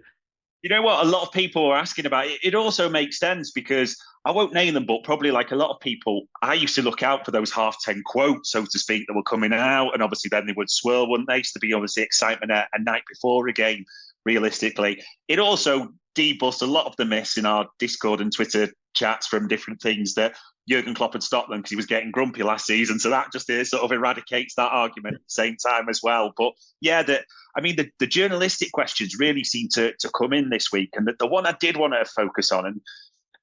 You know what? A lot of people are asking about it. It also makes sense because I won't name them, but probably like a lot of people, I used to look out for those 10 quotes, so to speak, that were coming out. And obviously then they would swirl, wouldn't they? Used to be obviously excitement a night before a game, realistically. It also debussed a lot of the myths in our Discord and Twitter chats from different things that Jurgen Klopp had stopped them because he was getting grumpy last season. So that just sort of eradicates that argument at the same time as well. But yeah, the journalistic questions really seem to come in this week. And the one I did want to focus on,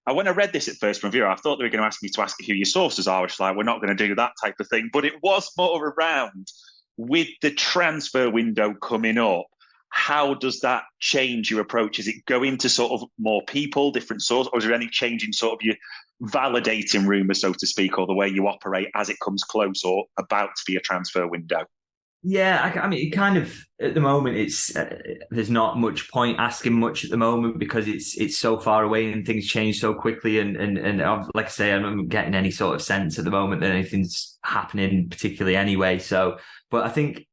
and when I read this at first from Viewer, I thought they were going to ask me to ask who your sources are, which is like, we're not going to do that type of thing. But it was more around with the transfer window coming up. how does that change your approach? Is it go into sort of more people, different sources, or is there any change in sort of your validating rumours, so to speak, or the way you operate as it comes close or about to be a transfer window? Yeah, I mean, it kind of at the moment it's there's not much point asking much at the moment because it's so far away and things change so quickly. And like I say, I'm not getting any sort of sense at the moment that anything's happening particularly anyway. So, but I think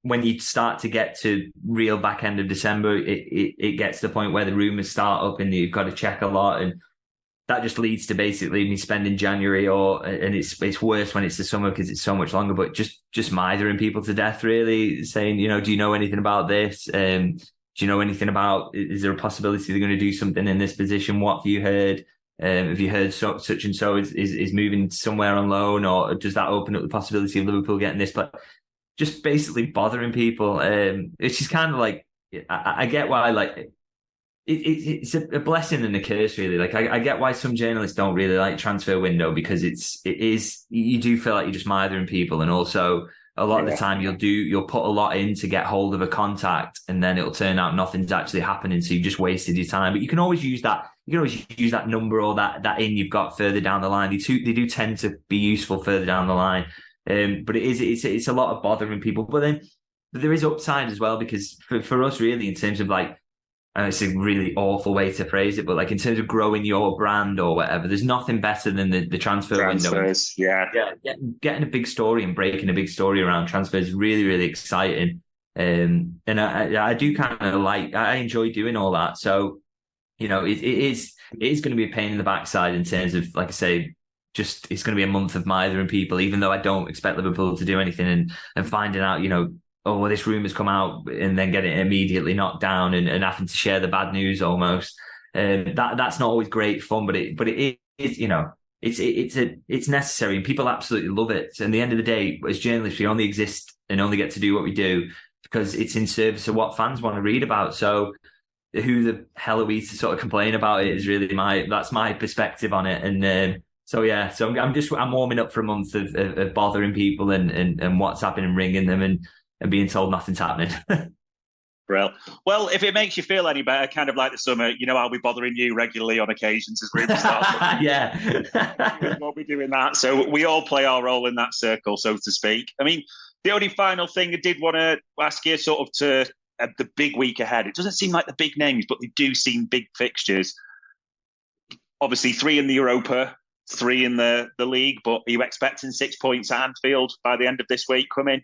when you start to get to real back end of December, it gets to the point where the rumours start up and you've got to check a lot and. That just leads to basically me spending January and it's worse when it's the summer because it's so much longer, but just mithering people to death, really saying, do you know anything about this? Do you know anything about, is there a possibility they're going to do something in this position? What have you heard? Have you heard such and so is moving somewhere on loan, or does that open up the possibility of Liverpool getting this? But just basically bothering people. It's just kind of like, I get why, it's a blessing and a curse, really. Like I get why some journalists don't really like transfer window because it is you do feel like you're just mithering people, and also a lot of the time you'll put a lot in to get hold of a contact, and then it'll turn out nothing's actually happening, so you've just wasted your time. But you can always use that. You can always use that number or that in you've got further down the line. They do tend to be useful further down the line, but it's a lot of bothering people. But there is upside as well because for us, really, in terms of and it's a really awful way to phrase it, but in terms of growing your brand or whatever, there's nothing better than the transfers, window. Yeah, getting a big story and breaking a big story around transfers is really, really exciting. And I do kind of I enjoy doing all that. So, it is going to be a pain in the backside in terms of, like I say, just it's going to be a month of mithering people, even though I don't expect Liverpool to do anything and finding out, oh, well, this rumour's come out, and then get it immediately knocked down and having to share the bad news almost. That's not always great fun, but it is, it's necessary and people absolutely love it. And at the end of the day, as journalists, we only exist and only get to do what we do because it's in service of what fans want to read about. So who the hell are we to sort of complain about it is really that's my perspective on it. And so I'm warming up for a month of bothering people and WhatsApping and ringing them and being told nothing's happening. Well, if it makes you feel any better, kind of like the summer, I'll be bothering you regularly on occasions as rumours start. Yeah. We'll be doing that. So we all play our role in that circle, so to speak. I mean, the only final thing I did want to ask you sort of to the big week ahead. It doesn't seem like the big names, but they do seem big fixtures. Obviously, 3 in the Europa, 3 in the league, but are you expecting 6 points at Anfield by the end of this week coming?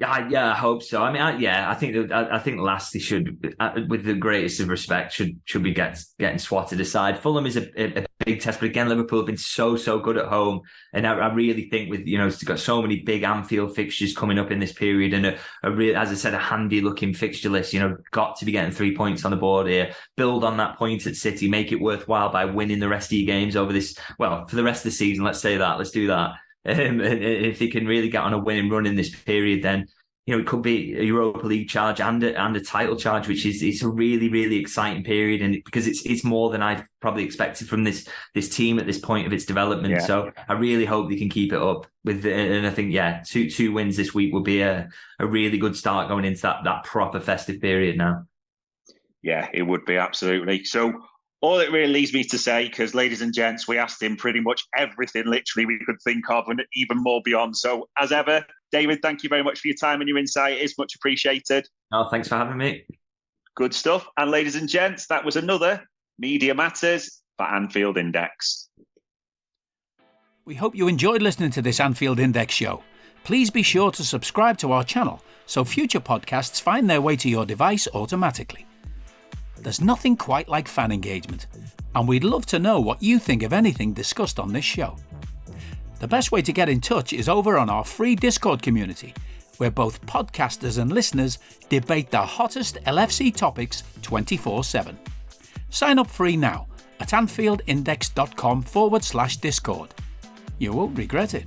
Yeah, I hope so. I mean, I think lastly should, with the greatest of respect, should be getting swatted aside. Fulham is a big test, but again, Liverpool have been so good at home, and I really think with it's got so many big Anfield fixtures coming up in this period, and a real, as I said, a handy looking fixture list. Got to be getting 3 points on the board here. Build on that point at City, make it worthwhile by winning the rest of your games over this. Well, for the rest of the season, let's say that. Let's do that. And if they can really get on a winning run in this period, then it could be a Europa League charge and a title charge, which is a really, really exciting period, and because it's more than I've probably expected from this team at this point of its development. Yeah. So I really hope they can keep it up and I think two wins this week will be a really good start going into that proper festive period now. Yeah, it would be, absolutely. So all it really leaves me to say, because ladies and gents, we asked him pretty much everything literally we could think of and even more beyond. So as ever, David, thank you very much for your time and your insight. It's much appreciated. Oh, thanks for having me. Good stuff. And ladies and gents, that was another Media Matters for Anfield Index. We hope you enjoyed listening to this Anfield Index show. Please be sure to subscribe to our channel so future podcasts find their way to your device automatically. There's nothing quite like fan engagement, and we'd love to know what you think of anything discussed on this show. The best way to get in touch is over on our free Discord community, where both podcasters and listeners debate the hottest LFC topics 24/7. Sign up free now at anfieldindex.com/Discord. You won't regret it.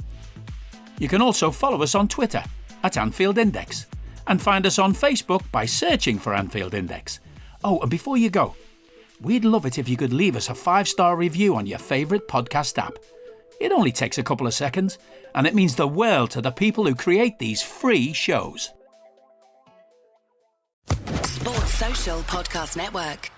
You can also follow us on Twitter at Anfield Index and find us on Facebook by searching for Anfield Index. Oh, and before you go, we'd love it if you could leave us a 5-star review on your favourite podcast app. It only takes a couple of seconds, and it means the world to the people who create these free shows. Sports Social Podcast Network.